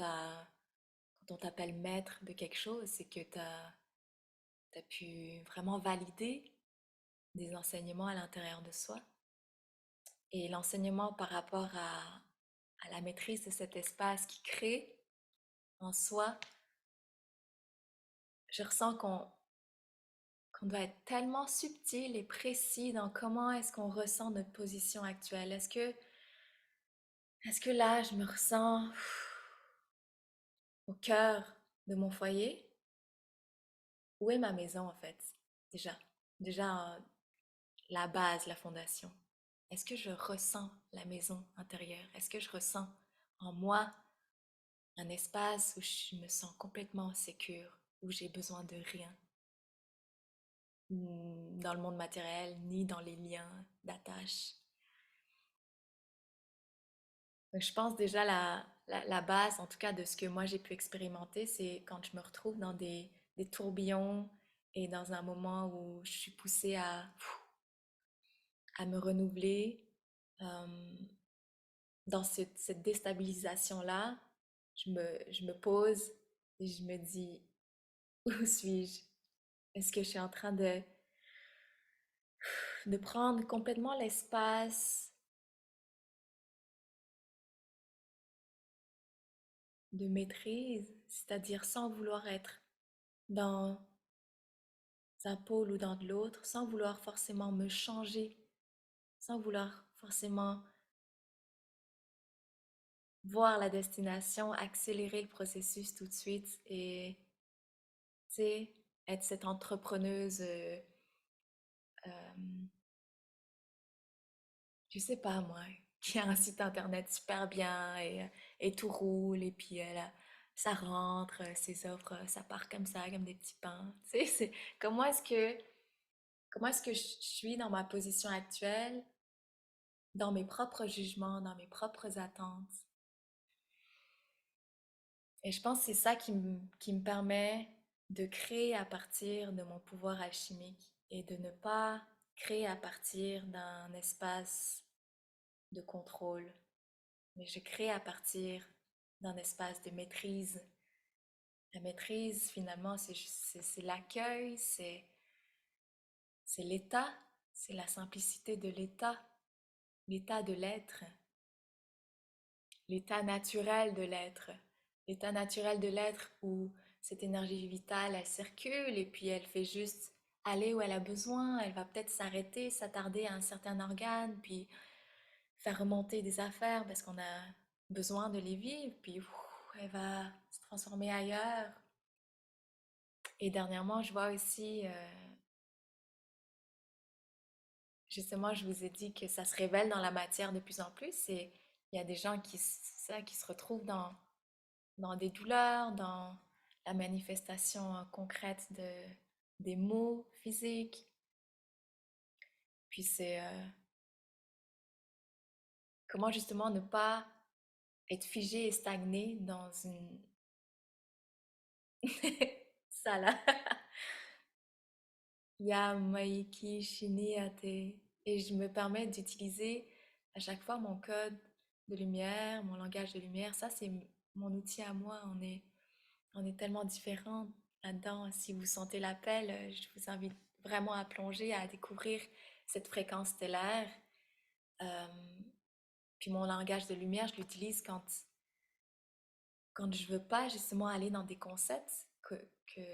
on t'appelle maître de quelque chose, c'est que tu as pu vraiment valider des enseignements à l'intérieur de soi. Et l'enseignement par rapport à la maîtrise de cet espace qui crée en soi, je ressens qu'on doit être tellement subtil et précis dans comment est-ce qu'on ressent notre position actuelle. Est-ce que là, je me ressens au cœur de mon foyer? Où est ma maison en fait? Déjà, la base, la fondation. Est-ce que je ressens la maison intérieure? Est-ce que je ressens en moi un espace où je me sens complètement sécure, où j'ai besoin de rien dans le monde matériel, ni dans les liens d'attache? Donc, je pense déjà la base, en tout cas de ce que moi j'ai pu expérimenter, c'est quand je me retrouve dans des tourbillons et dans un moment où je suis poussée à me renouveler. Dans cette déstabilisation-là, je me pose et je me dis, où suis-je? Est-ce que je suis en train de prendre complètement l'espace de maîtrise, c'est-à-dire sans vouloir être dans un pôle ou dans l'autre, sans vouloir forcément me changer, sans vouloir forcément voir la destination, accélérer le processus tout de suite et, tu sais, être cette entrepreneuse, je sais pas moi, qui a un site internet super bien et tout roule et puis là, ça rentre, ses offres, ça part comme ça, comme des petits pains. Tu sais, comment est-ce que je suis dans ma position actuelle, dans mes propres jugements, dans mes propres attentes. Et je pense que c'est ça qui me permet de créer à partir de mon pouvoir alchimique et de ne pas créer à partir d'un espace de contrôle, mais je crée à partir d'un espace de maîtrise. La maîtrise, finalement, c'est l'accueil, c'est l'état, c'est la simplicité de l'état de l'être, l'état naturel de l'être, l'état naturel de l'être où cette énergie vitale, elle circule et puis elle fait juste aller où elle a besoin, elle va peut-être s'arrêter, s'attarder à un certain organe, puis faire remonter des affaires parce qu'on a besoin de les vivre, puis elle va se transformer ailleurs. Et dernièrement, je vois aussi, justement, je vous ai dit que ça se révèle dans la matière de plus en plus et il y a des gens qui se retrouvent dans des douleurs, dans la manifestation concrète des maux physiques. Puis c'est comment justement ne pas être figé et stagné dans une... Ça là. Yamaiki Shiniate. Et je me permets d'utiliser à chaque fois mon code de lumière, mon langage de lumière. Ça, c'est mon outil à moi. On est tellement différents là-dedans. Si vous sentez l'appel, je vous invite vraiment à plonger, à découvrir cette fréquence stellaire. Euh, Puis mon langage de lumière, je l'utilise quand je veux pas justement aller dans des concepts que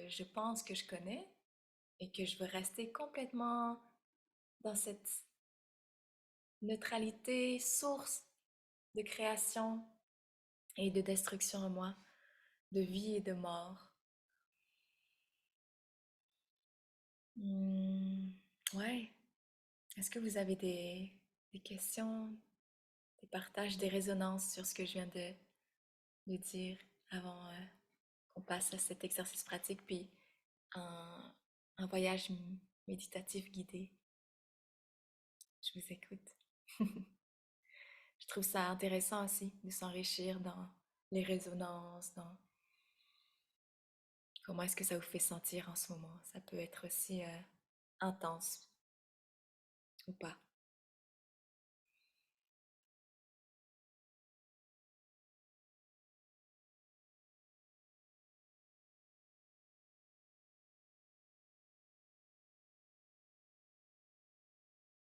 je pense que je connais et que je veux rester complètement dans cette neutralité, source de création et de destruction en moi, de vie et de mort. Ouais. Est-ce que vous avez des questions, des partages, des résonances sur ce que je viens de dire avant qu'on passe à cet exercice pratique, puis un voyage méditatif guidé? Je vous écoute. Je trouve ça intéressant aussi de s'enrichir dans les résonances, dans comment est-ce que ça vous fait sentir en ce moment. Ça peut être aussi intense ou pas.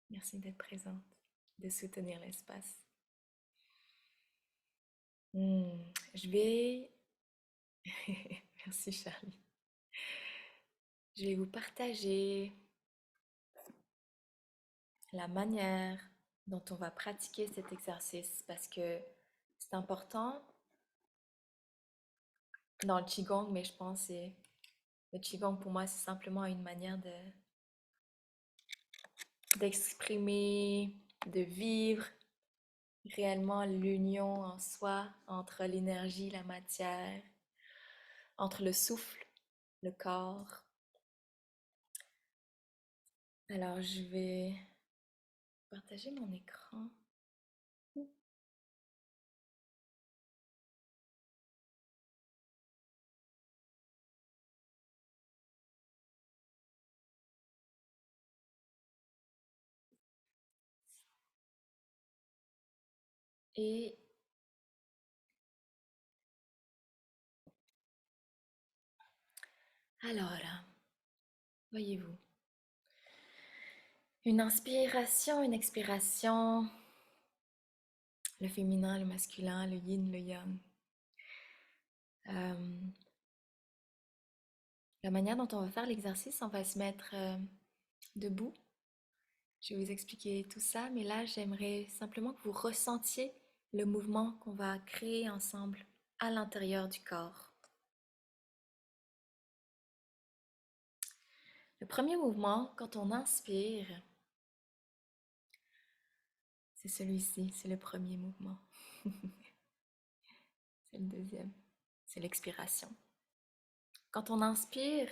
Merci d'être présente, de soutenir l'espace. Je vais... Merci Charlie. Je vais vous partager la manière dont on va pratiquer cet exercice parce que c'est important dans le Qigong, mais je pense que le Qigong pour moi c'est simplement une manière d'exprimer, de vivre réellement l'union en soi entre l'énergie, la matière, entre le souffle, le corps. Alors je vais partager mon écran. Et alors, voyez-vous, une inspiration, une expiration, le féminin, le masculin, le yin, le yang. La manière dont on va faire l'exercice, on va se mettre debout. Je vais vous expliquer tout ça, mais là, j'aimerais simplement que vous ressentiez le mouvement qu'on va créer ensemble à l'intérieur du corps. Le premier mouvement, quand on inspire, c'est celui-ci, c'est le premier mouvement. C'est le deuxième, c'est l'expiration. Quand on inspire,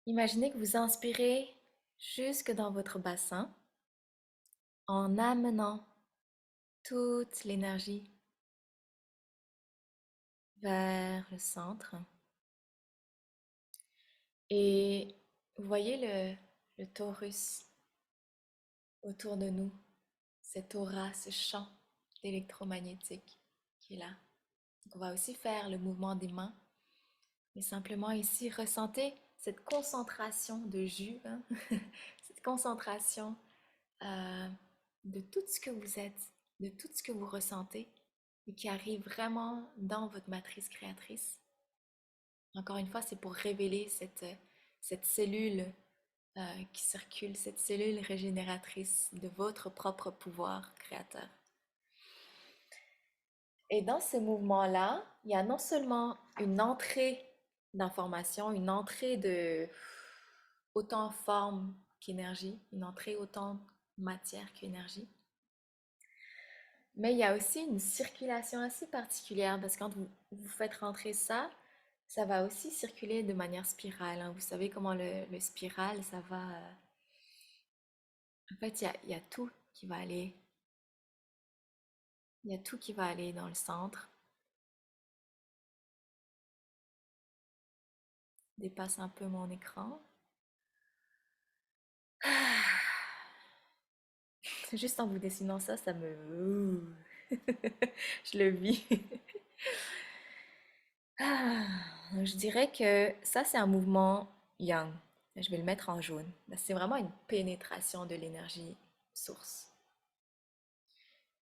imaginez que vous inspirez jusque dans votre bassin en amenant toute l'énergie vers le centre. Et vous voyez le torus autour de nous, cette aura, ce champ électromagnétique qui est là. Donc on va aussi faire le mouvement des mains. Mais simplement ici, ressentez cette concentration de jus, hein? Cette concentration de tout ce que vous êtes, de tout ce que vous ressentez et qui arrive vraiment dans votre matrice créatrice. Encore une fois, c'est pour révéler cette cellule qui circule, cette cellule régénératrice de votre propre pouvoir créateur. Et dans ce mouvement-là, il y a non seulement une entrée d'information, une entrée de autant forme qu'énergie, une entrée autant matière qu'énergie. Mais il y a aussi une circulation assez particulière parce que quand vous faites rentrer ça, ça va aussi circuler de manière spirale, hein. Vous savez comment le spiral, ça va... En fait, il y a tout qui va aller. Il y a tout qui va aller dans le centre. Je dépasse un peu mon écran. Juste en vous dessinant ça, ça me... Je le vis. Je dirais que ça, c'est un mouvement yang. Je vais le mettre en jaune. C'est vraiment une pénétration de l'énergie source.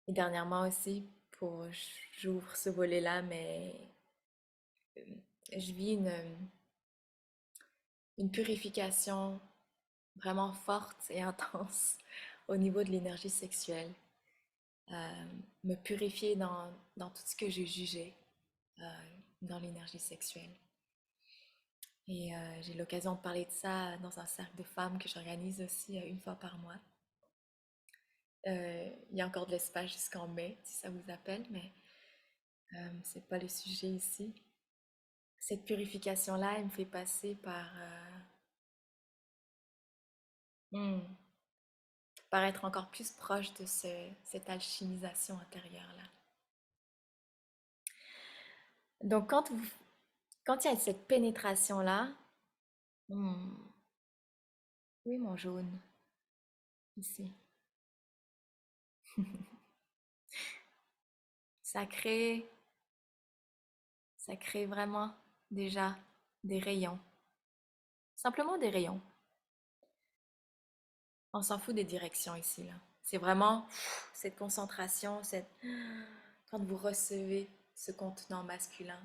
Et dernièrement aussi, j'ouvre ce volet-là, mais je vis une purification vraiment forte et intense au niveau de l'énergie sexuelle. Me purifier dans tout ce que j'ai jugé dans l'énergie sexuelle. Et j'ai l'occasion de parler de ça dans un cercle de femmes que j'organise aussi une fois par mois. Il y a encore de l'espace jusqu'en mai, si ça vous appelle, mais c'est pas le sujet ici. Cette purification-là, elle me fait passer par être encore plus proche de cette alchimisation intérieure-là. Donc, quand il y a cette pénétration-là, oui, mon jaune, ici, ça crée vraiment déjà des rayons. Simplement des rayons. On s'en fout des directions ici, là. C'est vraiment cette concentration, quand vous recevez ce contenant masculin.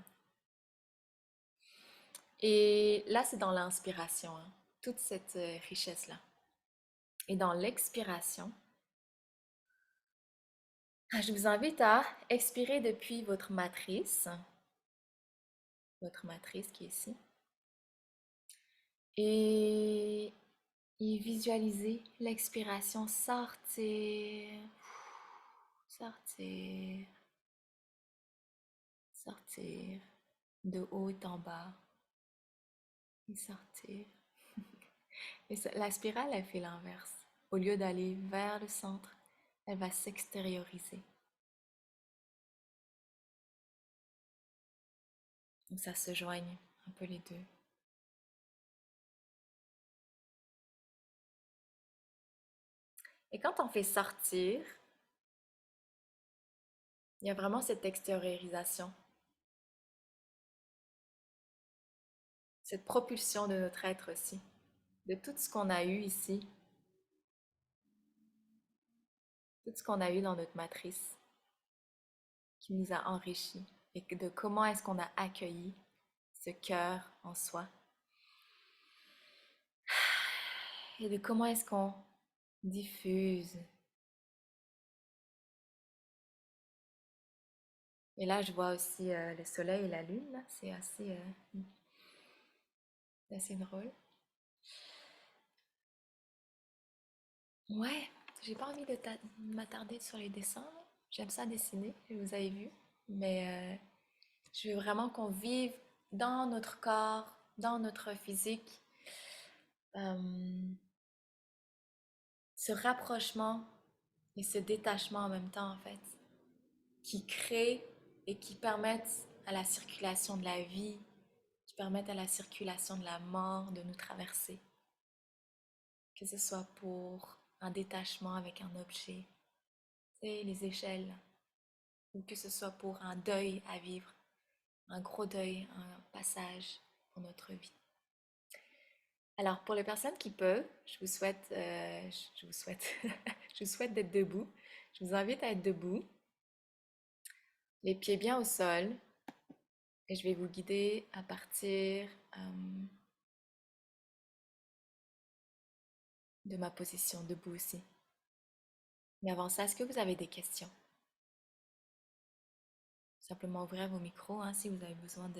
Et là, c'est dans l'inspiration, hein, toute cette richesse-là. Et dans l'expiration, je vous invite à expirer depuis votre matrice qui est ici, et visualiser l'expiration sortir, sortir, sortir de haut en bas et sortir. Et la spirale, elle fait l'inverse. Au lieu d'aller vers le centre, elle va s'extérioriser. Donc ça se joigne un peu les deux. Et quand on fait sortir, il y a vraiment cette extériorisation, cette propulsion de notre être aussi, de tout ce qu'on a eu ici, tout ce qu'on a eu dans notre matrice, qui nous a enrichis, et de comment est-ce qu'on a accueilli ce cœur en soi, et de comment est-ce qu'on diffuse. Et là, je vois aussi le soleil et la lune, là. C'est assez drôle. Ouais, j'ai pas envie de m'attarder sur les dessins, là. J'aime ça dessiner, vous avez vu. Mais je veux vraiment qu'on vive dans notre corps, dans notre physique, ce rapprochement et ce détachement en même temps, en fait, qui créent et qui permettent à la circulation de la vie, qui permettent à la circulation de la mort de nous traverser. Que ce soit pour un détachement avec un objet, les échelles, ou que ce soit pour un deuil à vivre, un gros deuil, un passage pour notre vie. Alors, pour les personnes qui peuvent, je vous souhaite d'être debout. Je vous invite à être debout, les pieds bien au sol, et je vais vous guider à partir de ma position debout aussi. Mais avant ça, est-ce que vous avez des questions? Simplement ouvrir vos micros hein, si vous avez besoin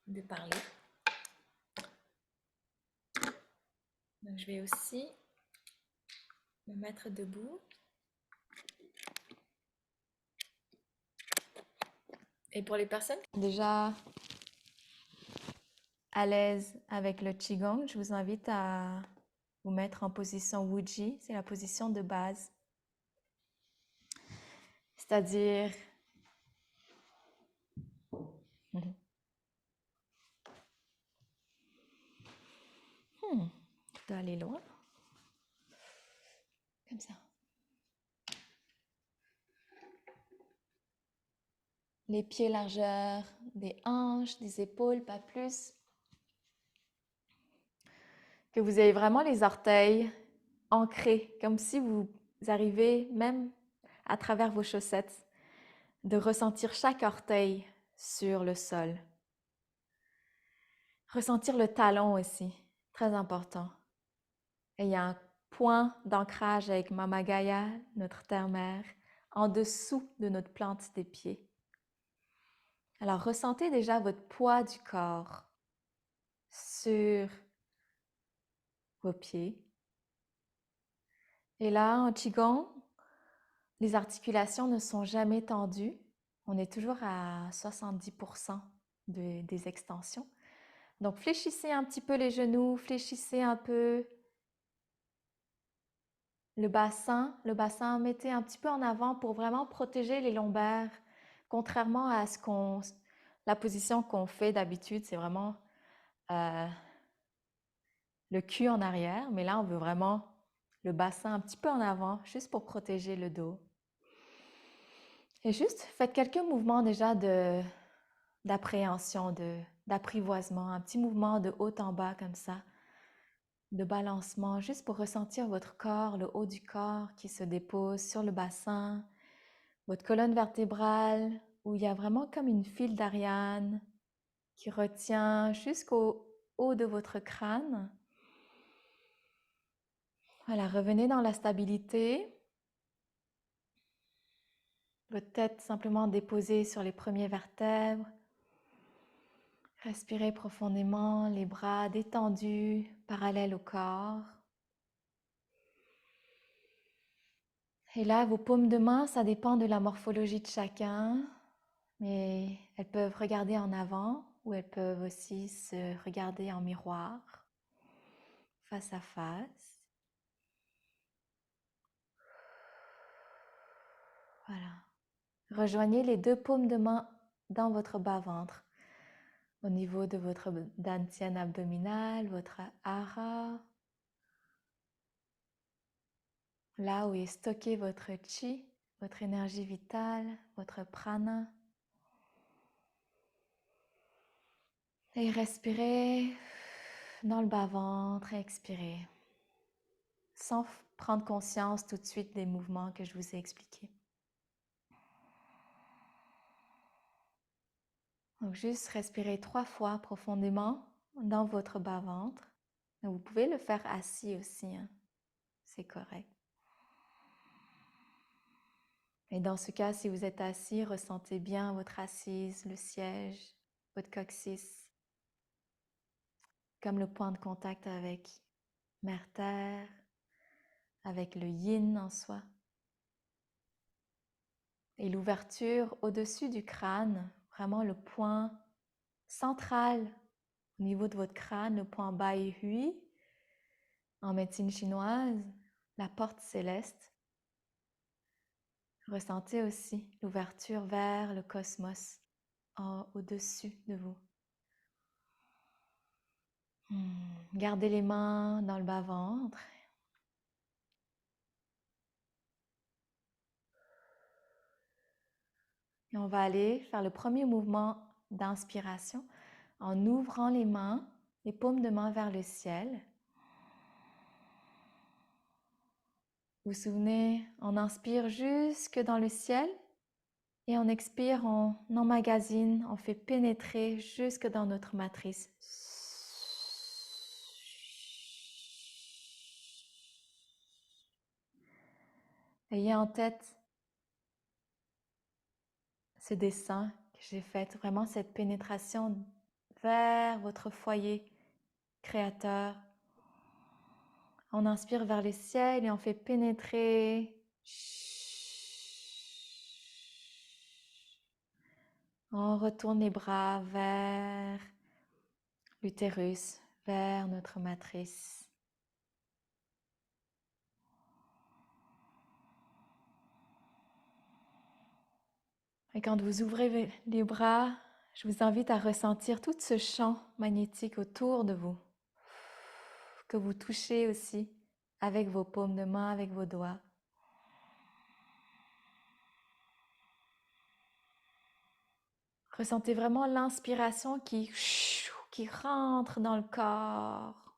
de parler. Donc, je vais aussi me mettre debout. Et pour les personnes qui sont déjà à l'aise avec le Qigong, je vous invite à vous mettre en position Wuji, c'est la position de base. C'est-à-dire, je dois aller loin, comme ça. Les pieds largeur des hanches, des épaules, pas plus. Que vous ayez vraiment les orteils ancrés, comme si vous arrivez même à travers vos chaussettes, de ressentir chaque orteil sur le sol. Ressentir le talon aussi, très important. Et il y a un point d'ancrage avec Mama Gaia, notre terre-mère, en dessous de notre plante des pieds. Alors ressentez déjà votre poids du corps sur vos pieds. Et là, en Qigong, les articulations ne sont jamais tendues. On est toujours à 70% des extensions. Donc, fléchissez un petit peu les genoux, fléchissez un peu le bassin. Le bassin, mettez un petit peu en avant pour vraiment protéger les lombaires. Contrairement à la position qu'on fait d'habitude, c'est vraiment le cul en arrière. Mais là, on veut vraiment le bassin un petit peu en avant, juste pour protéger le dos. Et juste, faites quelques mouvements déjà d'appréhension, d'apprivoisement, un petit mouvement de haut en bas comme ça, de balancement, juste pour ressentir votre corps, le haut du corps qui se dépose sur le bassin, votre colonne vertébrale, où il y a vraiment comme une file d'Ariane qui retient jusqu'au haut de votre crâne. Voilà, revenez dans la stabilité. Votre tête simplement déposée sur les premières vertèbres. Respirez profondément, les bras détendus, parallèles au corps. Et là, vos paumes de main, ça dépend de la morphologie de chacun, mais elles peuvent regarder en avant ou elles peuvent aussi se regarder en miroir, face à face. Voilà. Rejoignez les deux paumes de main dans votre bas-ventre, au niveau de votre dantian abdominal, votre hara, là où est stocké votre chi, votre énergie vitale, votre prana. Et respirez dans le bas-ventre, expirez, sans prendre conscience tout de suite des mouvements que je vous ai expliqués. Donc juste respirez 3 fois profondément dans votre bas-ventre. Vous pouvez le faire assis aussi, hein. C'est correct. Et dans ce cas, si vous êtes assis, ressentez bien votre assise, le siège, votre coccyx, comme le point de contact avec Mère Terre, avec le yin en soi. Et l'ouverture au-dessus du crâne, vraiment le point central au niveau de votre crâne, le point Bai Hui, en médecine chinoise, la porte céleste. Ressentez aussi l'ouverture vers le cosmos au-dessus de vous. Gardez les mains dans le bas-ventre. Et on va aller faire le premier mouvement d'inspiration en ouvrant les mains, les paumes de main vers le ciel. Vous vous souvenez, on inspire jusque dans le ciel et on expire, on emmagasine, on fait pénétrer jusque dans notre matrice. Ayez en tête ce dessin que j'ai fait, vraiment cette pénétration vers votre foyer créateur. On inspire vers le ciel et on fait pénétrer. On retourne les bras vers l'utérus, vers notre matrice. Et quand vous ouvrez les bras, je vous invite à ressentir tout ce champ magnétique autour de vous, que vous touchez aussi avec vos paumes de main, avec vos doigts. Ressentez vraiment l'inspiration qui rentre dans le corps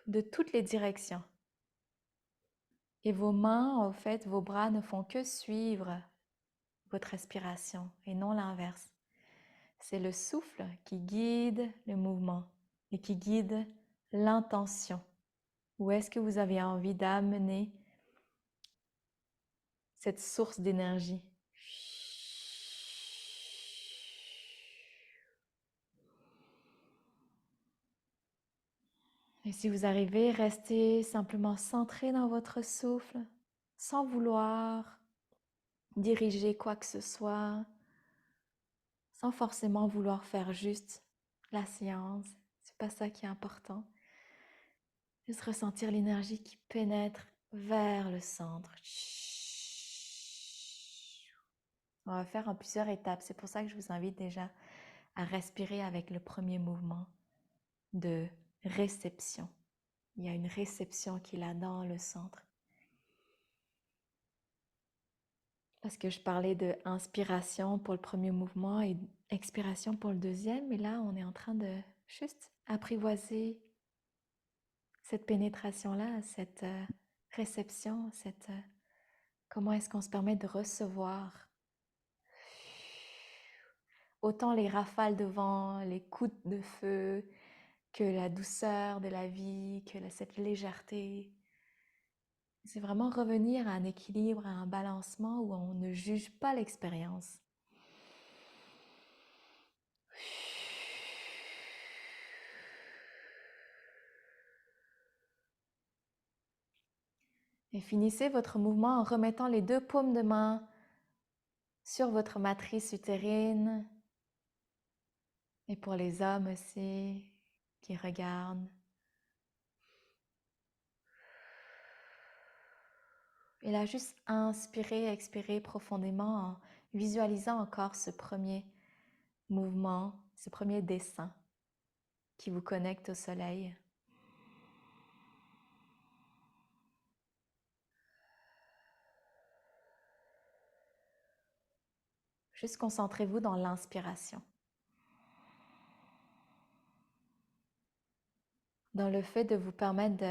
de toutes les directions. Et vos mains, en fait, vos bras ne font que suivre votre respiration et non l'inverse. C'est le souffle qui guide le mouvement et qui guide l'intention. Où est-ce que vous avez envie d'amener cette source d'énergie? Et si vous arrivez, restez simplement centré dans votre souffle, sans vouloir diriger quoi que ce soit, sans forcément vouloir faire juste la séance. C'est pas ça qui est important. Juste ressentir l'énergie qui pénètre vers le centre. On va faire en plusieurs étapes. C'est pour ça que je vous invite déjà à respirer avec le premier mouvement de réception. Il y a une réception qui est là dans le centre. Parce que je parlais de inspiration pour le premier mouvement et expiration pour le deuxième, mais là, on est en train de juste apprivoiser cette pénétration-là, cette réception, comment est-ce qu'on se permet de recevoir autant les rafales de vent, les coups de feu, que la douceur de la vie, cette légèreté. C'est vraiment revenir à un équilibre, à un balancement où on ne juge pas l'expérience. Et finissez votre mouvement en remettant les deux paumes de main sur votre matrice utérine. Et pour les hommes aussi qui regardent. Et là, juste inspirer, expirer profondément en visualisant encore ce premier mouvement, ce premier dessin qui vous connecte au soleil. Juste concentrez-vous dans l'inspiration. Dans le fait de vous permettre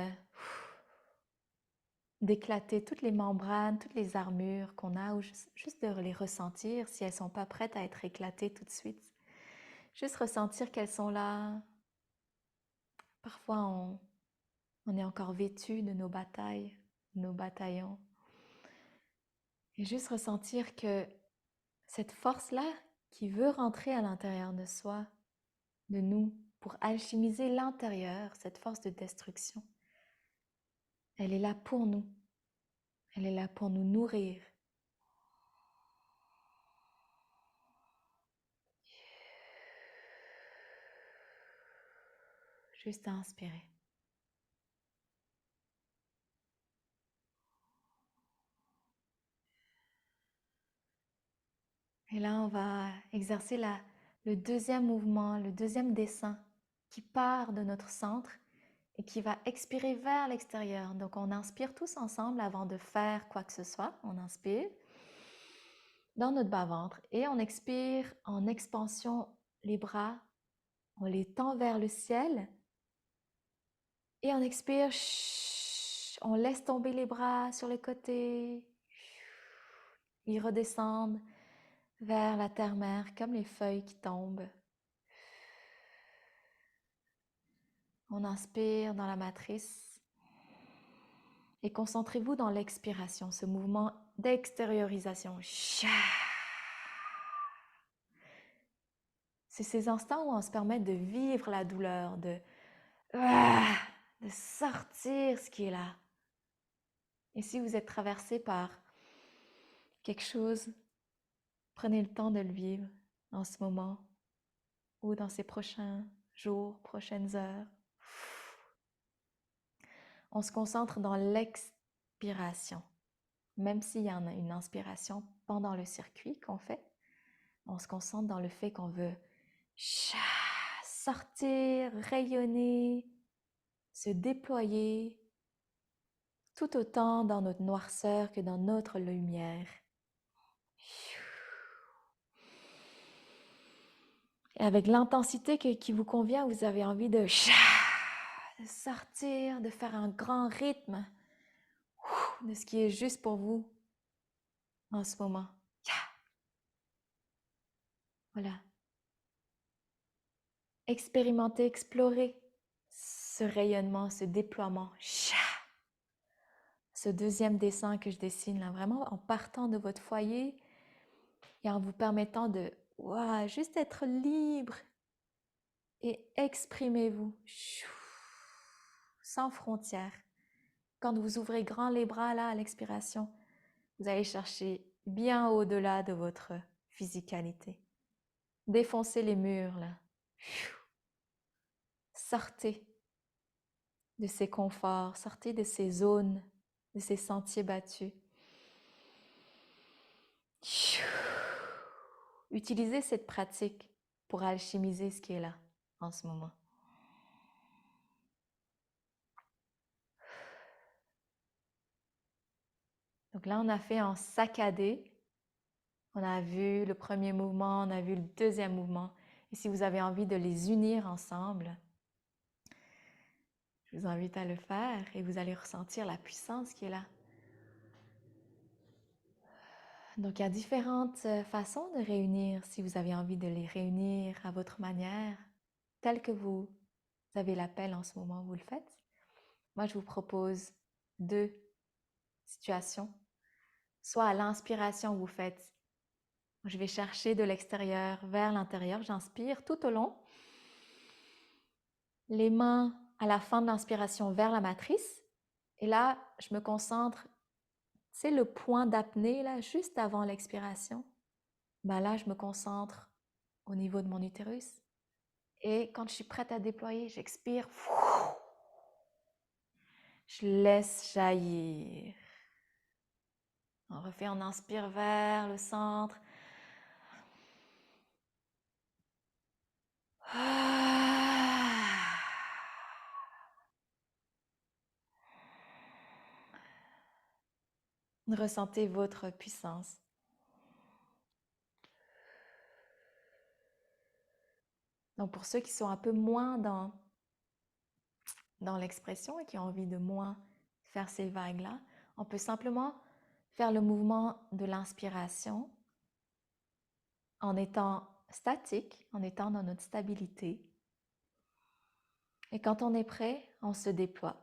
d'éclater toutes les membranes, toutes les armures qu'on a, ou juste de les ressentir si elles ne sont pas prêtes à être éclatées tout de suite. Juste ressentir qu'elles sont là. Parfois, on est encore vêtu de nos batailles, de nos bataillons. Et juste ressentir que cette force-là qui veut rentrer à l'intérieur de soi, de nous, pour alchimiser l'intérieur, cette force de destruction, elle est là pour nous. Elle est là pour nous nourrir. Juste à inspirer. Et là, on va exercer le deuxième mouvement, le deuxième dessin qui part de notre centre et qui va expirer vers l'extérieur. Donc, on inspire tous ensemble avant de faire quoi que ce soit. On inspire dans notre bas-ventre et on expire en expansion les bras. On les tend vers le ciel et on expire. On laisse tomber les bras sur les côtés. Ils redescendent vers la terre-mère comme les feuilles qui tombent. On inspire dans la matrice et concentrez-vous dans l'expiration, ce mouvement d'extériorisation. C'est ces instants où on se permet de vivre la douleur, de de sortir ce qui est là. Et si vous êtes traversé par quelque chose, prenez le temps de le vivre en ce moment ou dans ces prochains jours, prochaines heures. On se concentre dans l'expiration. Même s'il y en a une inspiration pendant le circuit qu'on fait, on se concentre dans le fait qu'on veut sortir, rayonner, se déployer, tout autant dans notre noirceur que dans notre lumière. Et avec l'intensité qui vous convient, vous avez envie de sortir, de faire un grand rythme de ce qui est juste pour vous en ce moment. Voilà. Expérimentez, explorez ce rayonnement, ce déploiement. Ce deuxième dessin que je dessine là, vraiment en partant de votre foyer et en vous permettant de juste être libre et exprimez-vous sans frontières. Quand vous ouvrez grand les bras là à l'expiration, vous allez chercher bien au-delà de votre physicalité. Défoncez les murs là. Sortez de ces conforts, sortez de ces zones, de ces sentiers battus. Utilisez cette pratique pour alchimiser ce qui est là en ce moment. Donc là, on a fait en saccadé. On a vu le premier mouvement, on a vu le deuxième mouvement. Et si vous avez envie de les unir ensemble, je vous invite à le faire et vous allez ressentir la puissance qui est là. Donc, il y a différentes façons de réunir. Si vous avez envie de les réunir à votre manière, telle que vous avez l'appel en ce moment, vous le faites. Moi, je vous propose 2 situations. Soit à l'inspiration, vous faites, je vais chercher de l'extérieur vers l'intérieur, j'inspire tout au long. Les mains à la fin de l'inspiration vers la matrice. Et là, je me concentre, c'est le point d'apnée, là, juste avant l'expiration. Ben là, je me concentre au niveau de mon utérus. Et quand je suis prête à déployer, j'expire. Je laisse jaillir. On refait, on inspire vers le centre. Ressentez votre puissance. Donc pour ceux qui sont un peu moins dans l'expression et qui ont envie de moins faire ces vagues-là, on peut simplement faire le mouvement de l'inspiration en étant statique, en étant dans notre stabilité. Et quand on est prêt, on se déploie.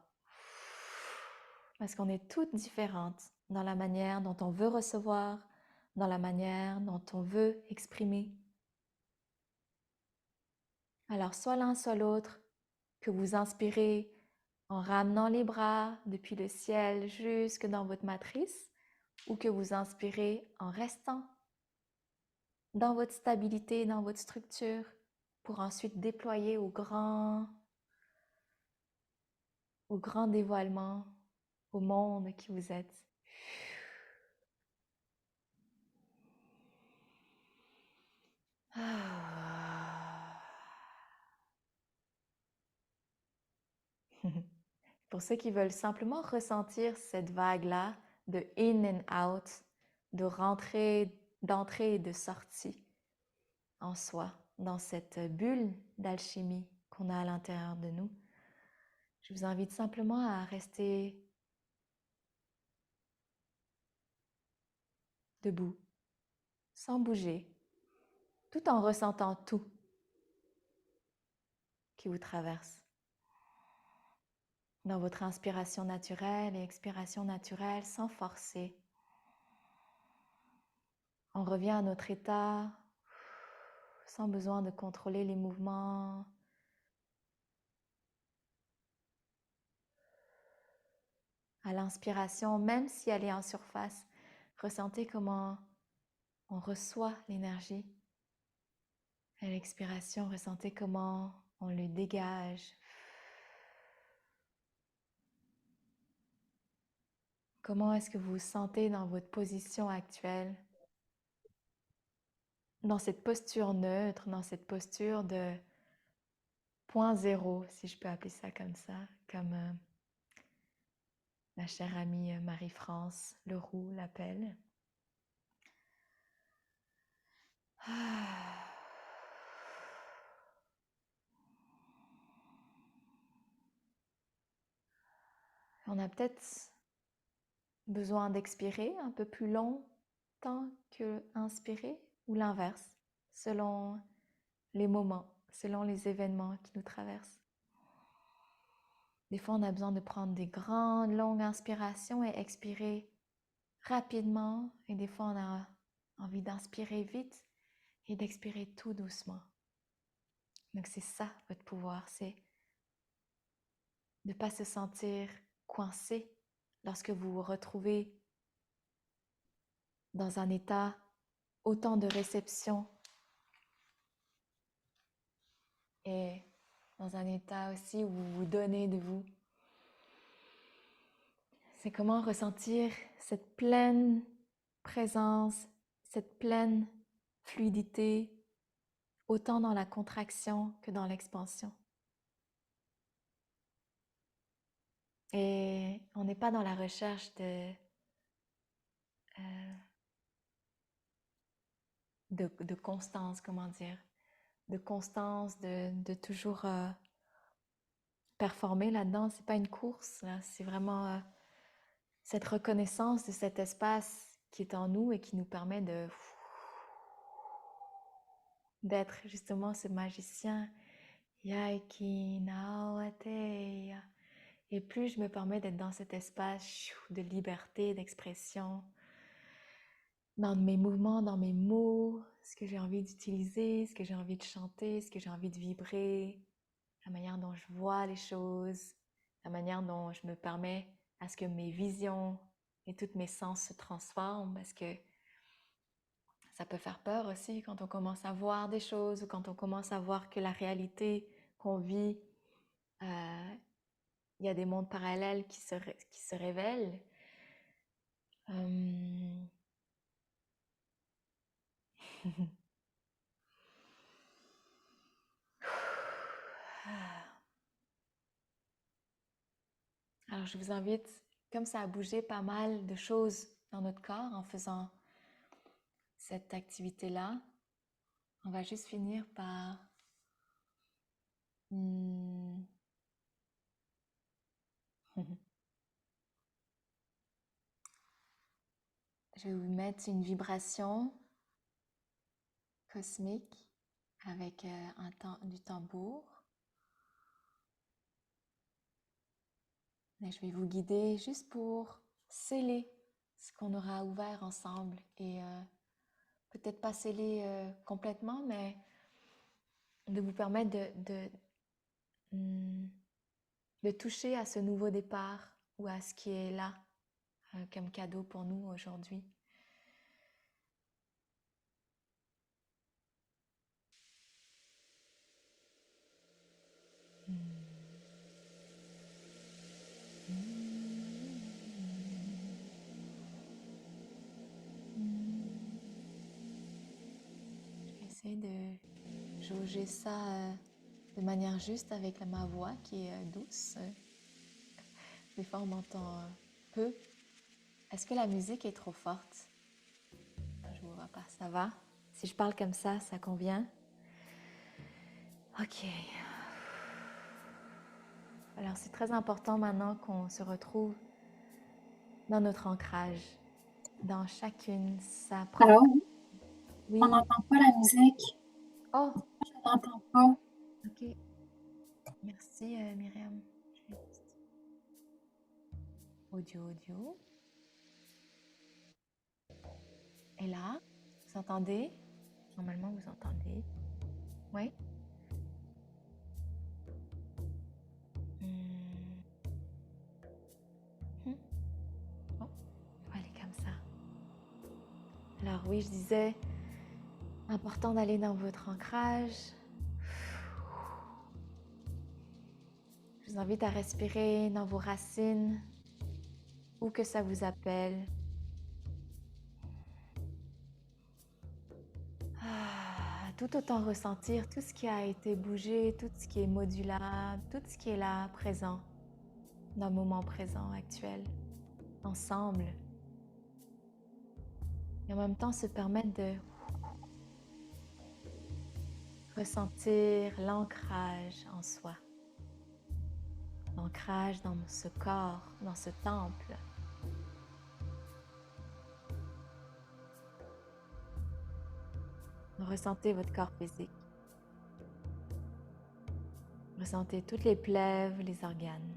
Parce qu'on est toutes différentes dans la manière dont on veut recevoir, dans la manière dont on veut exprimer. Alors, soit l'un, soit l'autre, que vous inspirez en ramenant les bras depuis le ciel jusque dans votre matrice, ou que vous inspirez en restant dans votre stabilité, dans votre structure, pour ensuite déployer au grand dévoilement, au monde qui vous êtes. Pour ceux qui veulent simplement ressentir cette vague-là de in and out, de rentrée, d'entrée et de sortie en soi, dans cette bulle d'alchimie qu'on a à l'intérieur de nous, je vous invite simplement à rester debout, sans bouger, tout en ressentant tout qui vous traverse. Dans votre inspiration naturelle et expiration naturelle, sans forcer. On revient à notre état, sans besoin de contrôler les mouvements. À l'inspiration, même si elle est en surface, ressentez comment on reçoit l'énergie. À l'expiration, ressentez comment on le dégage. Comment est-ce que vous vous sentez dans votre position actuelle? Dans cette posture neutre, dans cette posture de point zéro, si je peux appeler ça comme ça, comme ma chère amie Marie-France Leroux l'appelle. Ah. On a peut-être besoin d'expirer un peu plus longtemps que inspirer ou l'inverse, selon les moments, selon les événements qui nous traversent. Des fois, on a besoin de prendre des grandes, longues inspirations et expirer rapidement. Et des fois, on a envie d'inspirer vite et d'expirer tout doucement. Donc, c'est ça, votre pouvoir, c'est de ne pas se sentir coincé lorsque vous vous retrouvez dans un état autant de réception et dans un état aussi où vous vous donnez de vous. C'est comment ressentir cette pleine présence, cette pleine fluidité, autant dans la contraction que dans l'expansion. Et on n'est pas dans la recherche de constance, comment dire, de constance, de toujours performer là-dedans. C'est pas une course, là. C'est vraiment cette reconnaissance de cet espace qui est en nous et qui nous permet d'être justement ce magicien. Yaiki Naoateya. Et plus je me permets d'être dans cet espace de liberté, d'expression, dans mes mouvements, dans mes mots, ce que j'ai envie d'utiliser, ce que j'ai envie de chanter, ce que j'ai envie de vibrer, la manière dont je vois les choses, la manière dont je me permets à ce que mes visions et tous mes sens se transforment, parce que ça peut faire peur aussi quand on commence à voir des choses ou quand on commence à voir que la réalité qu'on vit, il y a des mondes parallèles qui se révèlent. Alors, je vous invite, comme ça, à bouger pas mal de choses dans notre corps en faisant cette activité-là. On va juste finir par je vais vous mettre une vibration cosmique avec du tambour. Et je vais vous guider juste pour sceller ce qu'on aura ouvert ensemble et peut-être pas sceller complètement, mais de vous permettre de toucher à ce nouveau départ ou à ce qui est là comme cadeau pour nous aujourd'hui. J'essaie de jauger ça de manière juste avec ma voix qui est douce. Des fois, on m'entend peu. Est-ce que la musique est trop forte? Je ne vois pas. Ça va? Si je parle comme ça convient? Ok. Alors, c'est très important maintenant qu'on se retrouve dans notre ancrage, dans chacune sa propre... Alors, oui. on n'entend pas la musique. Oh! Je n'entends pas. Ok. Merci, Myriam. Audio. Et là, vous entendez? Normalement, vous entendez. Oui? Alors oui, je disais, important d'aller dans votre ancrage. Je vous invite à respirer dans vos racines, où que ça vous appelle. Tout autant ressentir tout ce qui a été bougé, tout ce qui est modulable, tout ce qui est là, présent, dans le moment présent, actuel, ensemble. Et en même temps se permettre de ressentir l'ancrage en soi. L'ancrage dans ce corps, dans ce temple. Ressentez votre corps physique. Ressentez toutes les plèvres, les organes.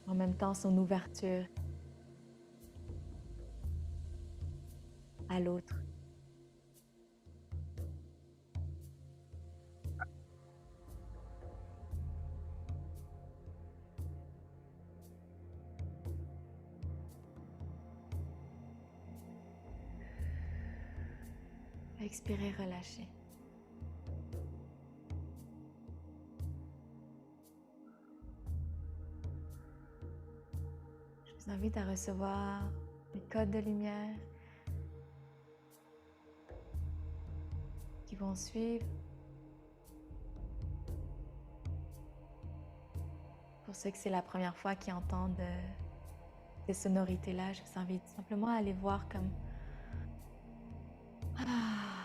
En même temps, son ouverture à l'autre. Expirez, relâchez. Je vous invite à recevoir les codes de lumière qui vont suivre. Pour ceux que c'est la première fois qui entendent ces sonorités-là, je vous invite simplement à les voir comme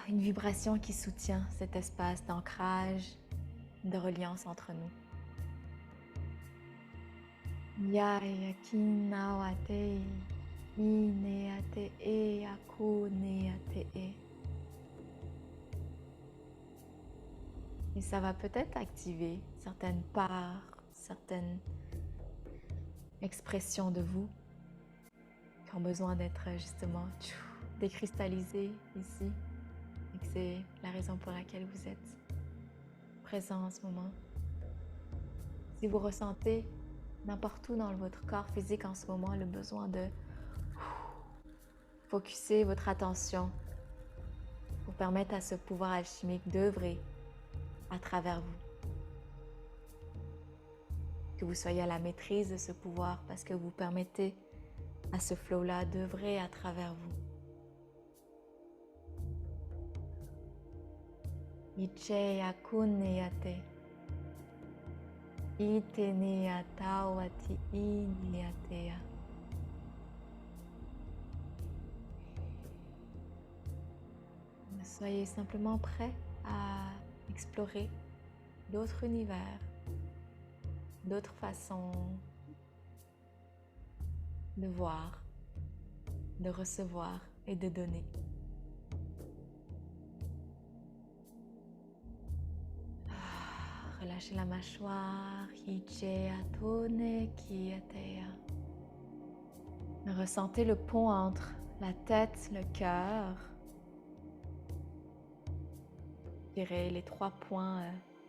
une vibration qui soutient cet espace d'ancrage, de reliance entre nous. Ya yakinawate ineate e akuneate e. Et ça va peut-être activer certaines parts, certaines expressions de vous qui ont besoin d'être justement décristallisées ici. Et que c'est la raison pour laquelle vous êtes présent en ce moment. Si vous ressentez n'importe où dans votre corps physique en ce moment le besoin de focuser votre attention pour permettre à ce pouvoir alchimique d'œuvrer à travers vous. Que vous soyez à la maîtrise de ce pouvoir parce que vous permettez à ce flow-là d'œuvrer à travers vous. Iche yakuneyate. Iteneyatawati ineatea. Soyez simplement prêts à explorer d'autres univers, d'autres façons de voir, de recevoir et de donner. Relâchez la mâchoire, Hicheatone Kiatea. Ressentez le pont entre la tête, le cœur. Je dirais les 3 points,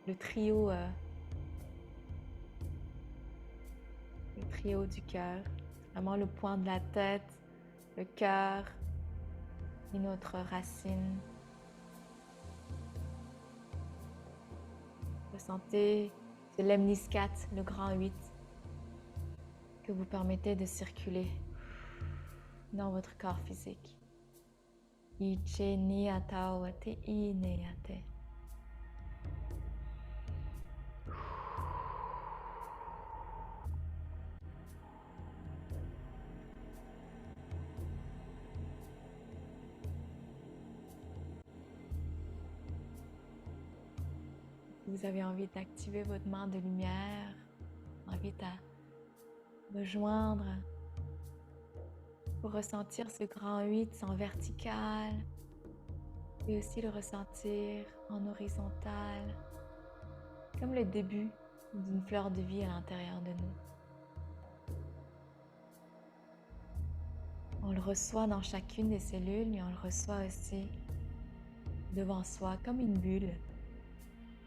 le trio du cœur. Vraiment le point de la tête, le cœur et notre racine. Ressentez ce lemniscat, le grand 8, que vous permettez de circuler dans votre corps physique. Iche niatawate ineate. Vous avez envie d'activer votre main de lumière, envie à rejoindre pour ressentir ce grand 8 en vertical et aussi le ressentir en horizontal, comme le début d'une fleur de vie à l'intérieur de nous. On le reçoit dans chacune des cellules, mais on le reçoit aussi devant soi comme une bulle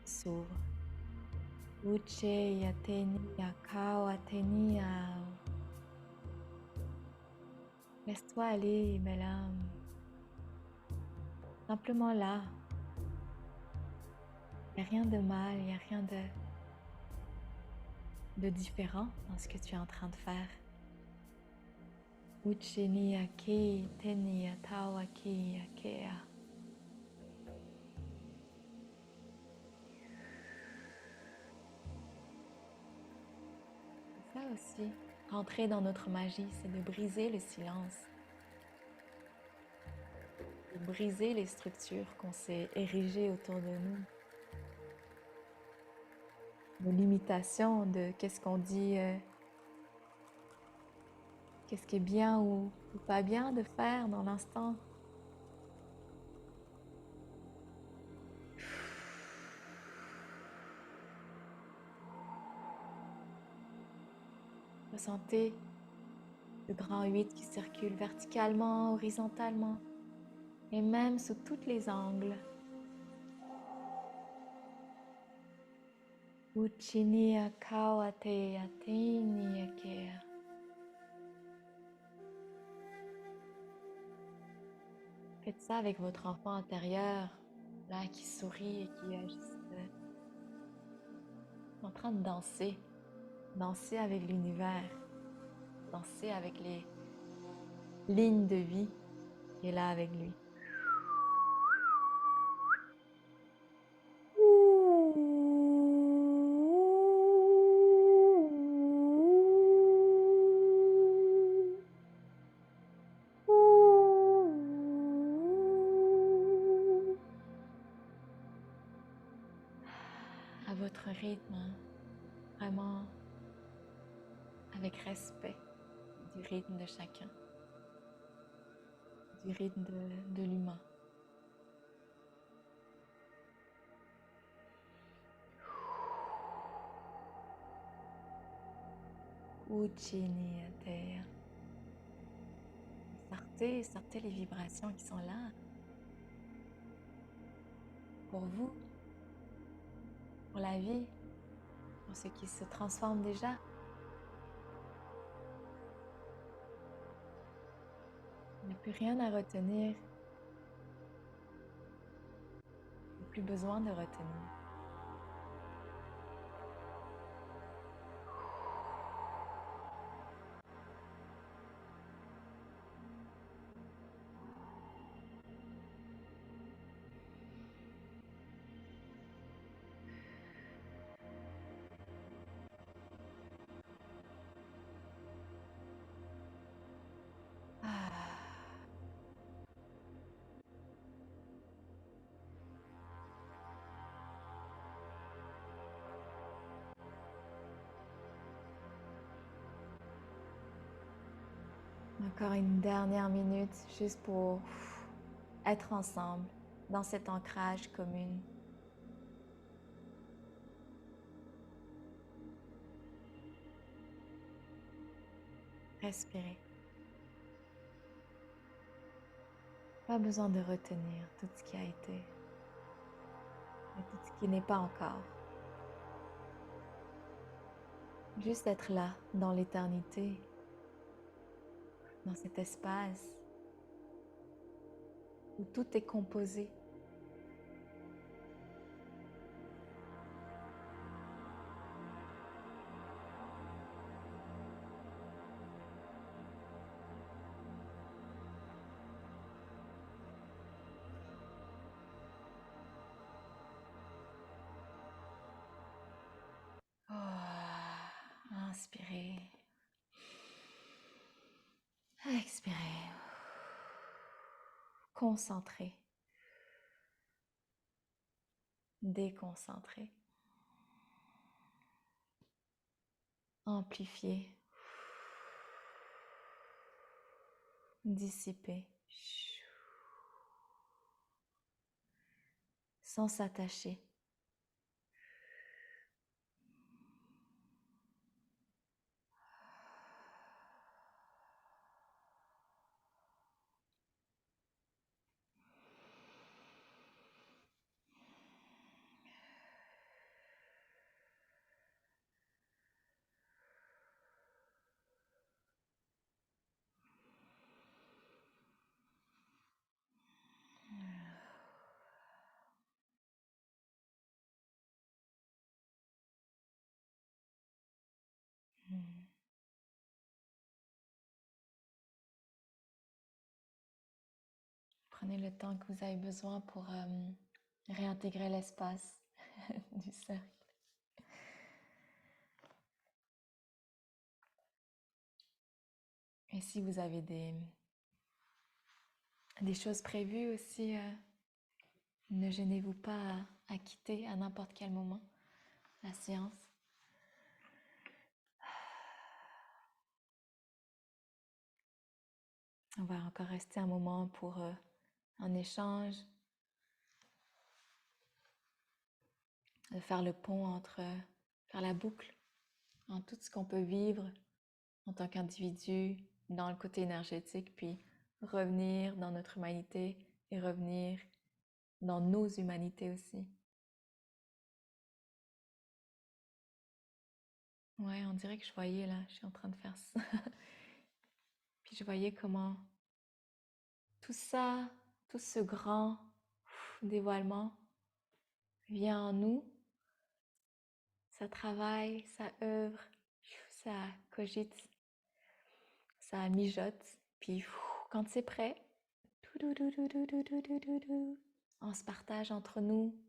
qui s'ouvre. Uche yateni yakao ateni ao. Laisse-toi aller, belle âme. Simplement là. Il n'y a rien de mal, il n'y a rien de différent dans ce que tu es en train de faire. Uchini aki, teni atawaki akea. C'est ça aussi. Rentrer dans notre magie, c'est de briser le silence. De briser les structures qu'on s'est érigées autour de nous. Nos limitations de qu'est-ce qu'on dit, qu'est-ce qui est bien ou pas bien de faire dans l'instant. Ressentez le grand 8 qui circule verticalement, horizontalement et même sous tous les angles. Uchini akawate ateni akea. Faites ça avec votre enfant intérieur, là, qui sourit et qui est juste en train de danser. Danser avec l'univers. Danser avec les lignes de vie qui est là avec lui. À votre rythme, hein. Vraiment avec respect du rythme de chacun, du rythme de l'humain. Uchini Atea. Sortez les vibrations qui sont là. Pour vous, pour la vie, pour ce qui se transforme déjà. Il n'y a plus rien à retenir. Il n'y a plus besoin de retenir. Ah. Encore une dernière minute, juste pour être ensemble dans cet ancrage commun. Respirez. Pas besoin de retenir tout ce qui a été et tout ce qui n'est pas encore. Juste être là, dans l'éternité, dans cet espace où tout est composé. Oh, inspirez. Expirez. Concentrez. Déconcentrez. Amplifiez. Dissipez. Sans s'attacher. Prenez le temps que vous avez besoin pour réintégrer l'espace du cercle. Et si vous avez des choses prévues aussi, ne gênez-vous pas à quitter à n'importe quel moment la séance. On va encore rester un moment pour un échange, de faire le pont entre, faire la boucle en tout ce qu'on peut vivre en tant qu'individu dans le côté énergétique, puis revenir dans notre humanité et revenir dans nos humanités aussi. Ouais, on dirait que je voyais là, je suis en train de faire ça. Puis je voyais comment tout ça, tout ce grand dévoilement vient en nous, ça travaille, ça œuvre, ça cogite, ça mijote, puis quand c'est prêt, on se partage entre nous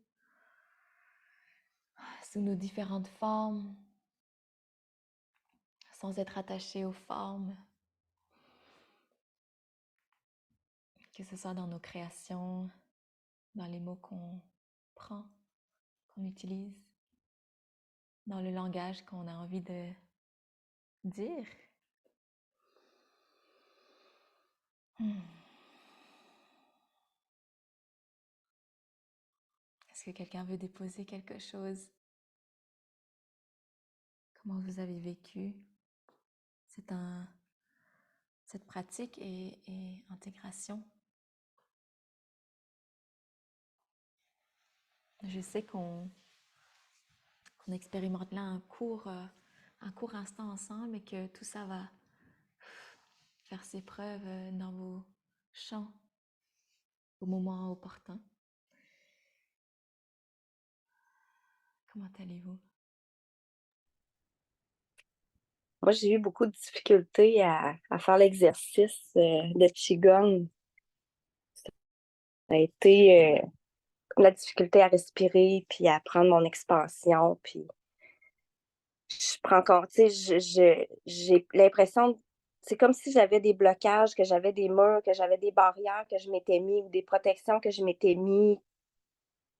sous nos différentes formes, sans être attaché aux formes, que ce soit dans nos créations, dans les mots qu'on prend, qu'on utilise, dans le langage qu'on a envie de dire. Est-ce que quelqu'un veut déposer quelque chose? Comment vous avez vécu cette pratique et intégration? Je sais qu'on expérimente là un court instant ensemble et que tout ça va faire ses preuves dans vos champs au moment opportun. Comment allez-vous? Moi, j'ai eu beaucoup de difficultés à faire l'exercice de Qigong. Ça a été la difficulté à respirer, puis à prendre mon expansion, puis je prends encore, tu sais, j'ai l'impression, c'est comme si j'avais des blocages, que j'avais des murs, que j'avais des barrières que je m'étais mis ou des protections que je m'étais mis,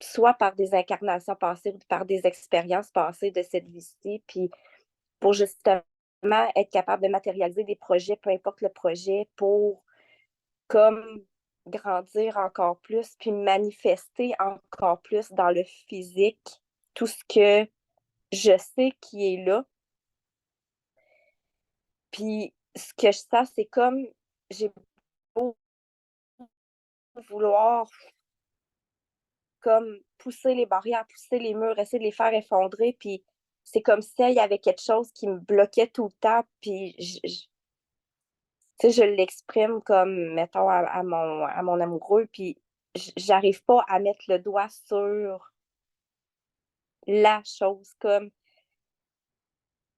soit par des incarnations passées ou par des expériences passées de cette vie-ci, puis pour justement être capable de matérialiser des projets, peu importe le projet, pour comme grandir encore plus, puis manifester encore plus dans le physique tout ce que je sais qui est là. Puis ce que je sens, c'est comme j'ai beau vouloir comme pousser les barrières, pousser les murs, essayer de les faire effondrer, puis c'est comme s'il y avait quelque chose qui me bloquait tout le temps, puis tu sais, je l'exprime comme, mettons, à mon amoureux, puis j'arrive pas à mettre le doigt sur la chose, comme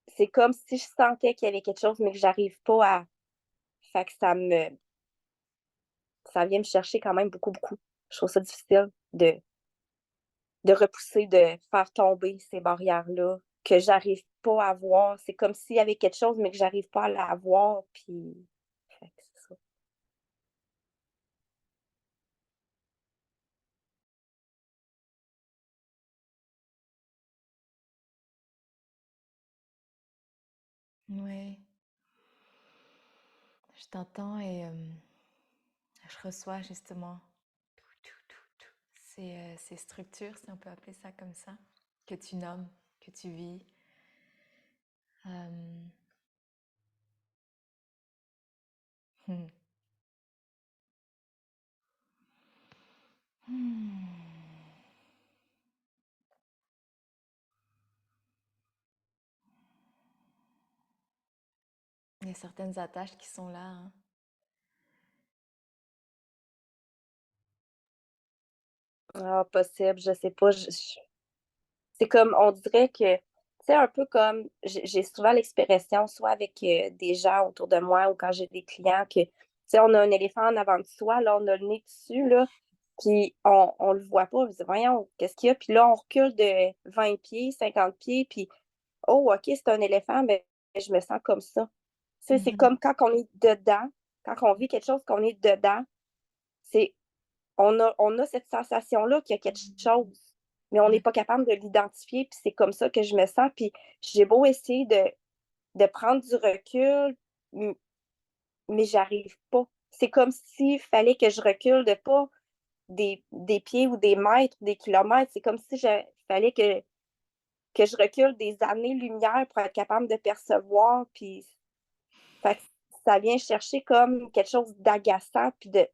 c'est comme si je sentais qu'il y avait quelque chose, mais que j'arrive pas à. Fait que ça vient me chercher quand même beaucoup, beaucoup. Je trouve ça difficile de repousser, de faire tomber ces barrières-là que j'arrive pas à voir. C'est comme s'il y avait quelque chose, mais que j'arrive pas à la voir, puis fait que c'est ça. Oui, je t'entends et je reçois justement ces structures, si on peut appeler ça comme ça, que tu nommes, que tu vis. Hmm. Il y a certaines attaches qui sont là, hein. Ah, possible, je sais pas. C'est comme, on dirait que, tu sais, un peu comme, j'ai souvent l'expression, soit avec des gens autour de moi ou quand j'ai des clients, que sais, on a un éléphant en avant de soi, là, on a le nez dessus, là, puis on le voit pas. On se dit, voyons, qu'est-ce qu'il y a? Puis là, on recule de 20 pieds, 50 pieds, puis oh, OK, c'est un éléphant, mais je me sens comme ça. Tu sais, c'est comme quand on est dedans, quand on vit quelque chose qu'on est dedans, c'est on a cette sensation-là qu'il y a quelque chose, mais on n'est pas capable de l'identifier, puis c'est comme ça que je me sens. Puis j'ai beau essayer de prendre du recul, mais j'arrive pas. C'est comme s'il fallait que je recule de pas des pieds ou des mètres, des kilomètres. C'est comme si fallait que je recule des années-lumière pour être capable de percevoir. Puis fait que ça vient chercher comme quelque chose d'agaçant, puis de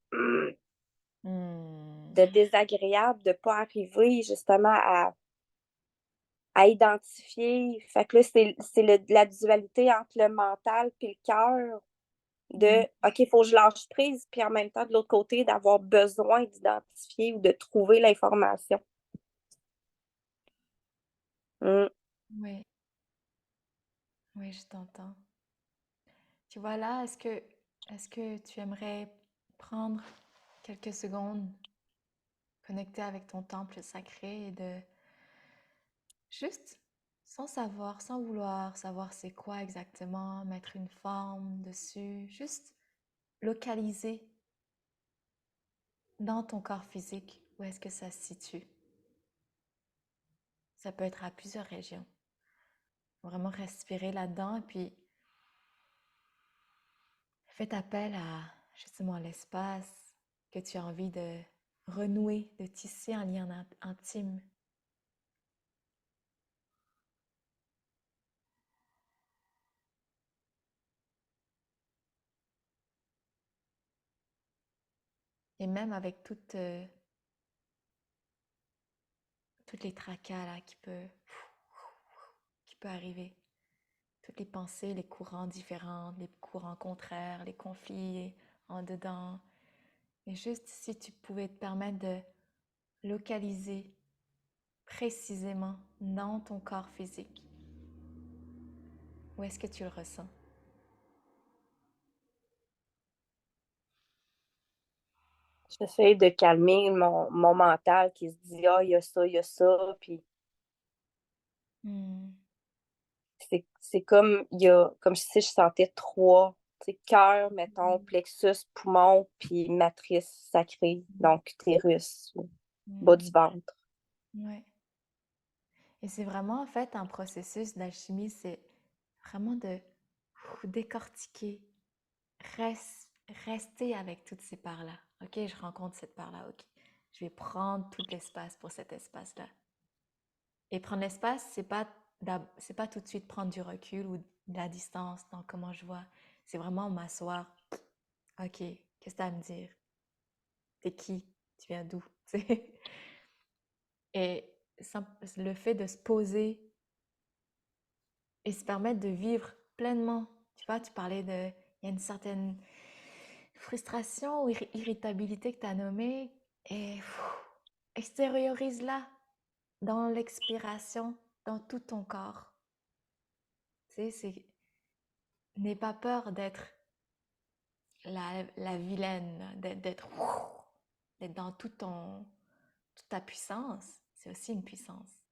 désagréable de ne pas arriver justement à identifier. Fait que là, c'est la dualité entre le mental et le cœur de OK, il faut que je lâche prise, puis en même temps, de l'autre côté, d'avoir besoin d'identifier ou de trouver l'information. Oui, oui, je t'entends. Tu vois là, est-ce que tu aimerais prendre quelques secondes, connecter avec ton temple sacré et de juste, sans savoir, sans vouloir savoir c'est quoi exactement, mettre une forme dessus, juste localiser dans ton corps physique où est-ce que ça se situe. Ça peut être à plusieurs régions. Vraiment respirer là-dedans et puis faites appel à justement l'espace que tu as envie de renouer, de tisser un lien intime. Et même avec toutes les tracas là qui peut arriver, toutes les pensées, les courants différents, les courants contraires, les conflits en dedans. Et juste si tu pouvais te permettre de localiser précisément dans ton corps physique, où est-ce que tu le ressens? J'essaie de calmer mon mental qui se dit ah, il y a ça, puis c'est comme comme si je sentais trois, tu sais, cœur, mettons, plexus, poumon, puis matrice sacrée, donc utérus, bas du ventre. Ouais. Et c'est vraiment en fait un processus d'alchimie, c'est vraiment de décortiquer, rester avec toutes ces parts-là. Ok, je rencontre cette part-là, ok. Je vais prendre tout l'espace pour cet espace-là. Et prendre l'espace, c'est pas tout de suite prendre du recul ou de la distance dans comment je vois. C'est vraiment m'asseoir. Ok, qu'est-ce que tu as à me dire? T'es qui? Tu viens d'où? Et le fait de se poser et se permettre de vivre pleinement. Tu vois, tu parlais de... Il y a une certaine frustration ou irritabilité que tu as nommée et extériorise-la dans l'expiration, dans tout ton corps. Tu sais, n'aie pas peur d'être la vilaine, d'être dans toute ta puissance. C'est aussi une puissance.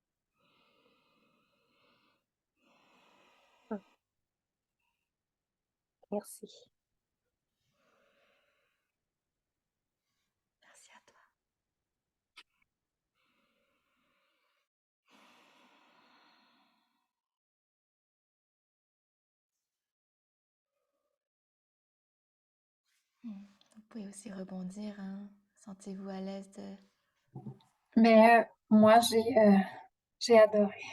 Merci. Merci à toi. Vous pouvez aussi rebondir, hein. Sentez-vous à l'aise de... Mais moi, j'ai adoré.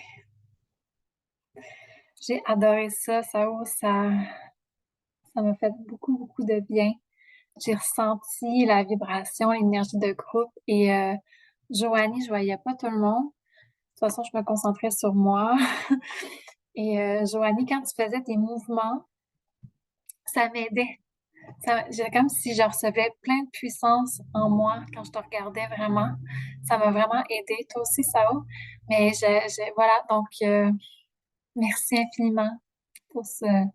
J'ai adoré ça. Ça m'a fait beaucoup, beaucoup de bien. J'ai ressenti la vibration, l'énergie de groupe. Et Joanie, je voyais pas tout le monde. De toute façon, je me concentrais sur moi. Et Joanie, quand tu faisais tes mouvements, ça m'aidait. J'ai comme si je recevais plein de puissance en moi quand je te regardais vraiment. Ça m'a vraiment aidé. Toi aussi, Sao. Mais voilà, donc merci infiniment pour ce,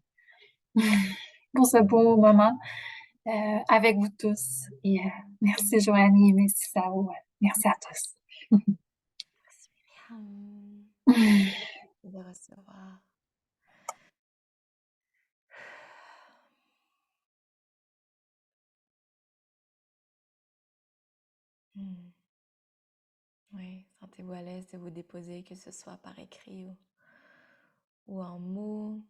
pour ce beau moment. avec vous tous. Et merci Joanie, merci Sao, merci à tous. Merci Myriam de recevoir. Hmm. Oui, sentez-vous à l'aise de vous déposer, que ce soit par écrit ou en mots.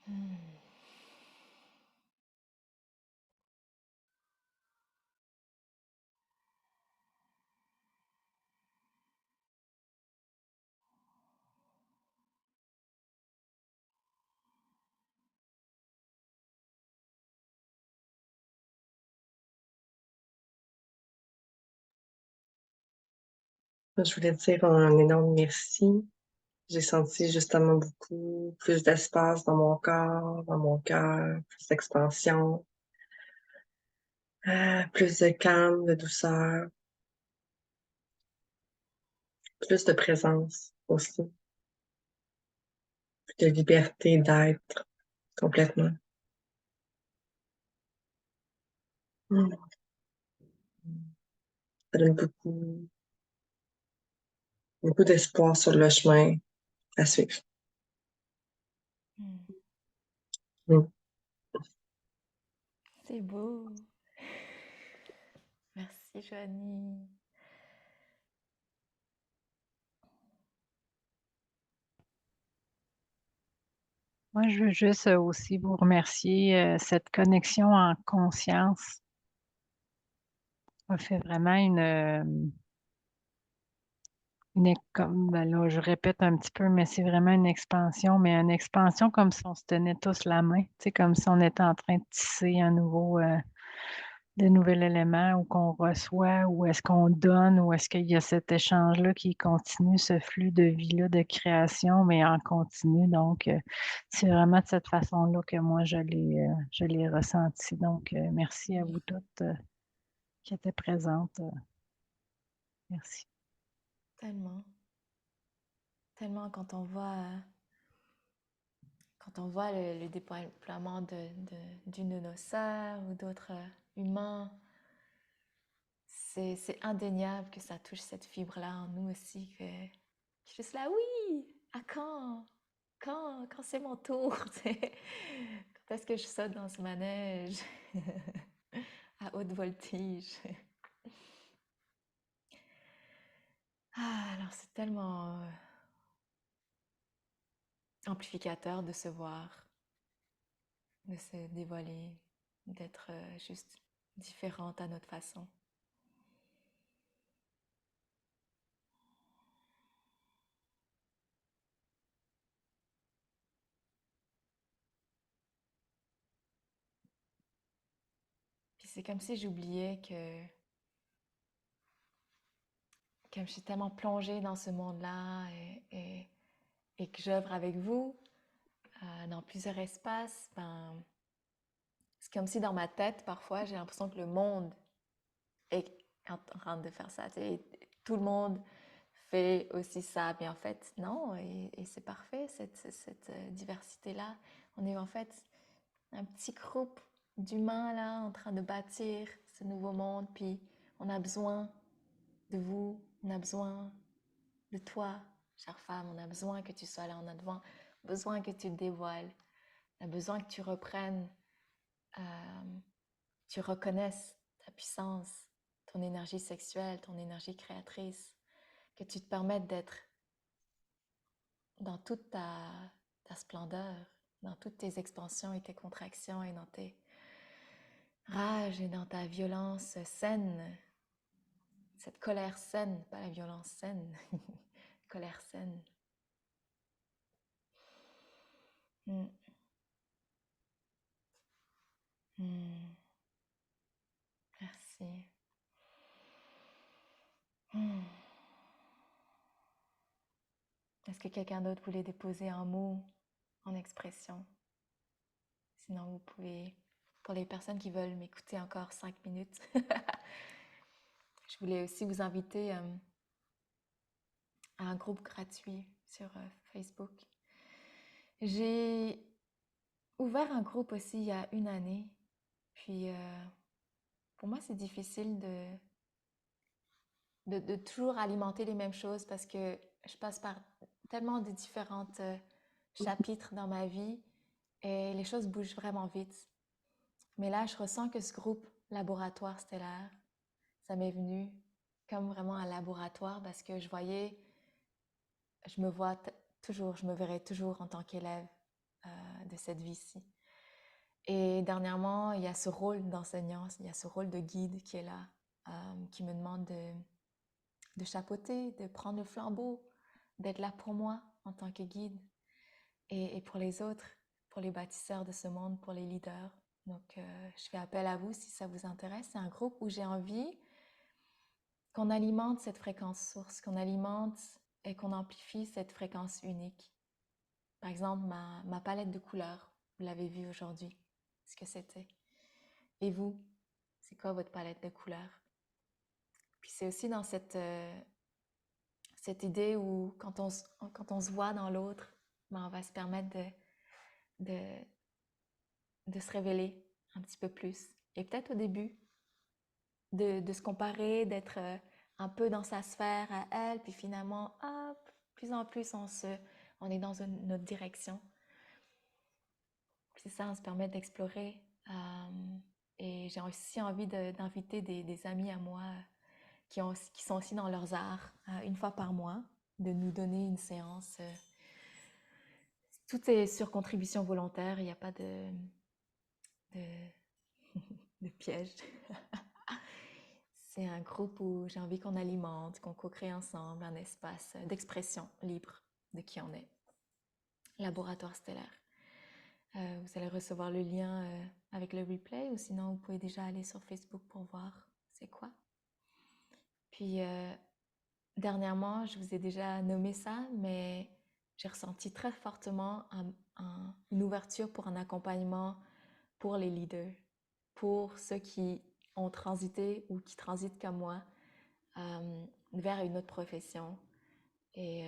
Hmm. Je voulais dire un énorme merci. J'ai senti justement beaucoup plus d'espace dans mon corps, dans mon cœur, plus d'expansion, plus de calme, de douceur, plus de présence aussi, plus de liberté d'être complètement. Mm. Ça donne beaucoup d'espoir sur le chemin à suivre. Hmm. Mm. C'est beau. Merci Joanie. Moi, je veux juste aussi vous remercier. Cette connexion en conscience a fait vraiment comme ben là, je répète un petit peu, mais c'est vraiment mais une expansion comme si on se tenait tous la main, tu sais, comme si on était en train de tisser de nouvel élément ou qu'on reçoit, ou est-ce qu'on donne, ou est-ce qu'il y a cet échange-là qui continue, ce flux de vie-là, de création, mais en continu. Donc, c'est vraiment de cette façon-là que moi, je l'ai ressenti. Donc, merci à vous toutes qui étaient présentes. Merci. Tellement. Tellement quand on voit le déploiement d'une de nos sœurs ou d'autres humains, c'est indéniable que ça touche cette fibre-là en nous aussi, que je suis juste là, oui, à quand? Quand c'est mon tour? Quand est-ce que je saute dans ce manège à haute voltige? Alors c'est tellement amplificateur de se voir, de se dévoiler, d'être juste différente à notre façon. Puis c'est comme si j'oubliais comme je suis tellement plongée dans ce monde-là et que j'œuvre avec vous dans plusieurs espaces, ben, c'est comme si dans ma tête, parfois, j'ai l'impression que le monde est en train de faire ça. Tu sais, tout le monde fait aussi ça. Mais en fait, non, et c'est parfait, cette diversité-là. On est en fait un petit groupe d'humains là, en train de bâtir ce nouveau monde. Puis on a besoin de vous, on a besoin de toi, chère femme. On a besoin que tu sois là, on a besoin que tu te dévoiles. On a besoin que tu reprennes, tu reconnaisses ta puissance, ton énergie sexuelle, ton énergie créatrice, que tu te permettes d'être dans toute ta splendeur, dans toutes tes expansions et tes contractions et dans tes rages et dans ta violence saine, cette colère saine, pas la violence saine, colère saine. Mm. Mm. Merci. Mm. Est-ce que quelqu'un d'autre voulait déposer un mot en expression? Sinon, vous pouvez, pour les personnes qui veulent m'écouter encore 5 minutes, je voulais aussi vous inviter à un groupe gratuit sur Facebook. J'ai ouvert un groupe aussi il y a une année. Puis pour moi, c'est difficile de toujours alimenter les mêmes choses parce que je passe par tellement de différentes chapitres dans ma vie et les choses bougent vraiment vite. Mais là, je ressens que ce groupe laboratoire stellaire, ça m'est venu comme vraiment un laboratoire parce que je me vois toujours, je me verrai toujours en tant qu'élève de cette vie-ci. Et dernièrement, il y a ce rôle d'enseignant, il y a ce rôle de guide qui est là, qui me demande de chapeauter, de prendre le flambeau, d'être là pour moi en tant que guide et pour les autres, pour les bâtisseurs de ce monde, pour les leaders. Donc, je fais appel à vous si ça vous intéresse. C'est un groupe où j'ai envie qu'on alimente cette fréquence source, qu'on alimente et qu'on amplifie cette fréquence unique. Par exemple, ma palette de couleurs, vous l'avez vu aujourd'hui, ce que c'était. Et vous, c'est quoi votre palette de couleurs? Puis c'est aussi dans cette idée où quand on se voit dans l'autre, ben, on va se permettre de se révéler un petit peu plus. Et peut-être au début, de se comparer, d'être un peu dans sa sphère à elle, puis finalement, hop, plus en plus, on est dans une autre direction. Puis c'est ça, on se permet d'explorer. Et j'ai aussi envie d'inviter des amis à moi qui sont aussi dans leurs arts, une fois par mois, de nous donner une séance. Tout est sur contribution volontaire, il n'y a pas de piège. C'est un groupe où j'ai envie qu'on alimente, qu'on co-crée ensemble un espace d'expression libre de qui on est. Laboratoire stellaire. Vous allez recevoir le lien avec le replay ou sinon vous pouvez déjà aller sur Facebook pour voir c'est quoi. Puis dernièrement, je vous ai déjà nommé ça, mais j'ai ressenti très fortement une ouverture pour un accompagnement pour les leaders, pour ceux qui ont transité ou qui transitent comme moi vers une autre profession. Et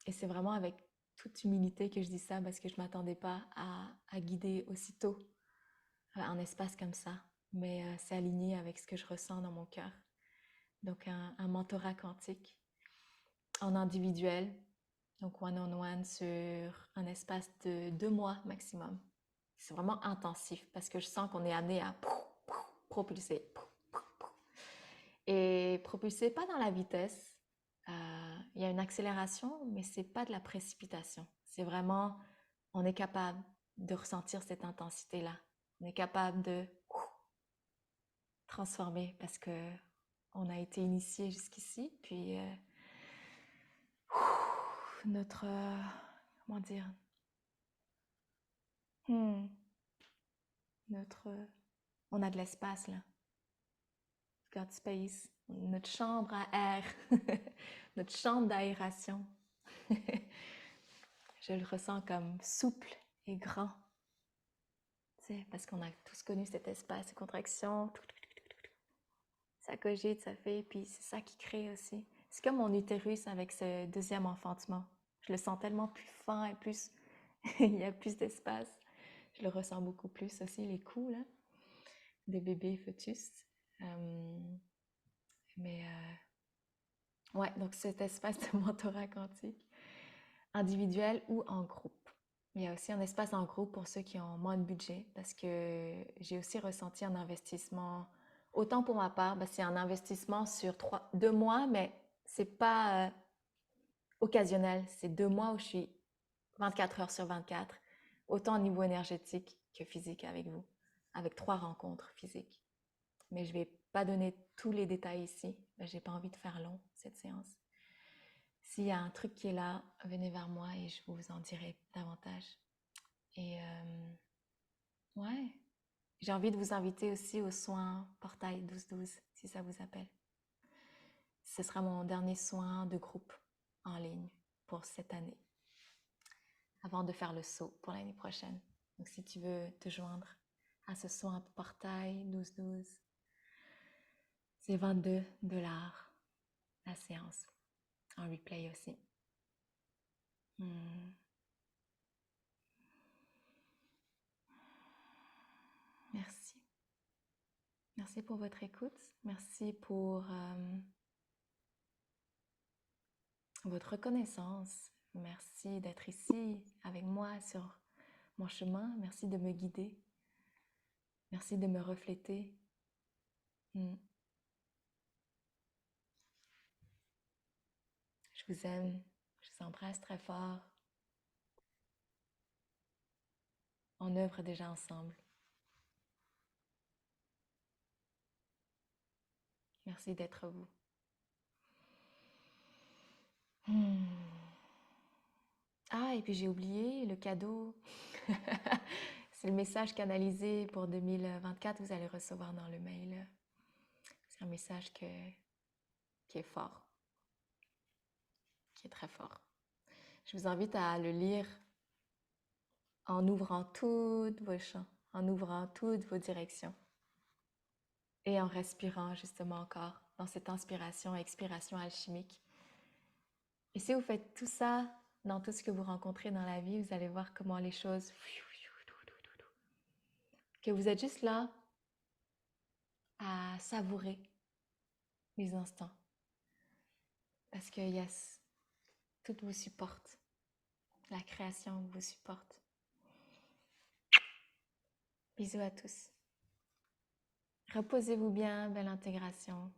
c'est vraiment avec toute humilité que je dis ça parce que je ne m'attendais pas à guider aussitôt un espace comme ça. Mais c'est aligné avec ce que je ressens dans mon cœur. Donc un mentorat quantique en individuel, donc one-on-one sur un espace de 2 mois maximum. C'est vraiment intensif parce que je sens qu'on est amené à propulser. Et propulser pas dans la vitesse. Il y a une accélération, mais c'est pas de la précipitation. C'est vraiment, on est capable de ressentir cette intensité-là. On est capable de transformer parce que on a été initié jusqu'ici, puis notre, comment dire, on a de l'espace là. God space, notre chambre à air, notre chambre d'aération. Je le ressens comme souple et grand. Tu sais, parce qu'on a tous connu cet espace de contraction. Ça cogite, ça fait, puis c'est ça qui crée aussi. C'est comme mon utérus avec ce deuxième enfantement. Je le sens tellement plus fin et plus... il y a plus d'espace. Je le ressens beaucoup plus aussi, les coups, là, des bébés fœtus. Ouais, donc cet espace de mentorat quantique, individuel ou en groupe. Il y a aussi un espace en groupe pour ceux qui ont moins de budget parce que j'ai aussi ressenti un investissement, autant pour ma part, c'est un investissement sur 2 mois, mais c'est pas occasionnel. C'est 2 mois où je suis 24 heures sur 24, autant au niveau énergétique que physique avec vous, avec 3 rencontres physiques. Mais je vais pas donner tous les détails ici. J'ai pas envie de faire long, cette séance. S'il y a un truc qui est là, venez vers moi et je vous en dirai davantage. Et ouais, j'ai envie de vous inviter aussi au soin Portail 12-12, si ça vous appelle. Ce sera mon dernier soin de groupe en ligne pour cette année, avant de faire le saut pour l'année prochaine. Donc si tu veux te joindre à ce soin Portail 12-12, c'est $22 la séance, en replay aussi. Hmm. Merci. Merci pour votre écoute. Merci pour votre reconnaissance. Merci d'être ici avec moi sur mon chemin. Merci de me guider. Merci de me refléter. Hmm. Je vous aime. Je vous embrasse très fort. On œuvre déjà ensemble. Merci d'être vous. Hmm. Ah, et puis j'ai oublié le cadeau. C'est le message canalisé pour 2024. Vous allez recevoir dans le mail. C'est un message qui est fort, qui est très fort. Je vous invite à le lire en ouvrant toutes vos champs, en ouvrant toutes vos directions et en respirant justement encore dans cette inspiration, expiration alchimique. Et si vous faites tout ça dans tout ce que vous rencontrez dans la vie, vous allez voir comment les choses... Que vous êtes juste là à savourer les instants. Parce que yes, tout vous supporte. La création vous supporte. Bisous à tous. Reposez-vous bien, belle intégration.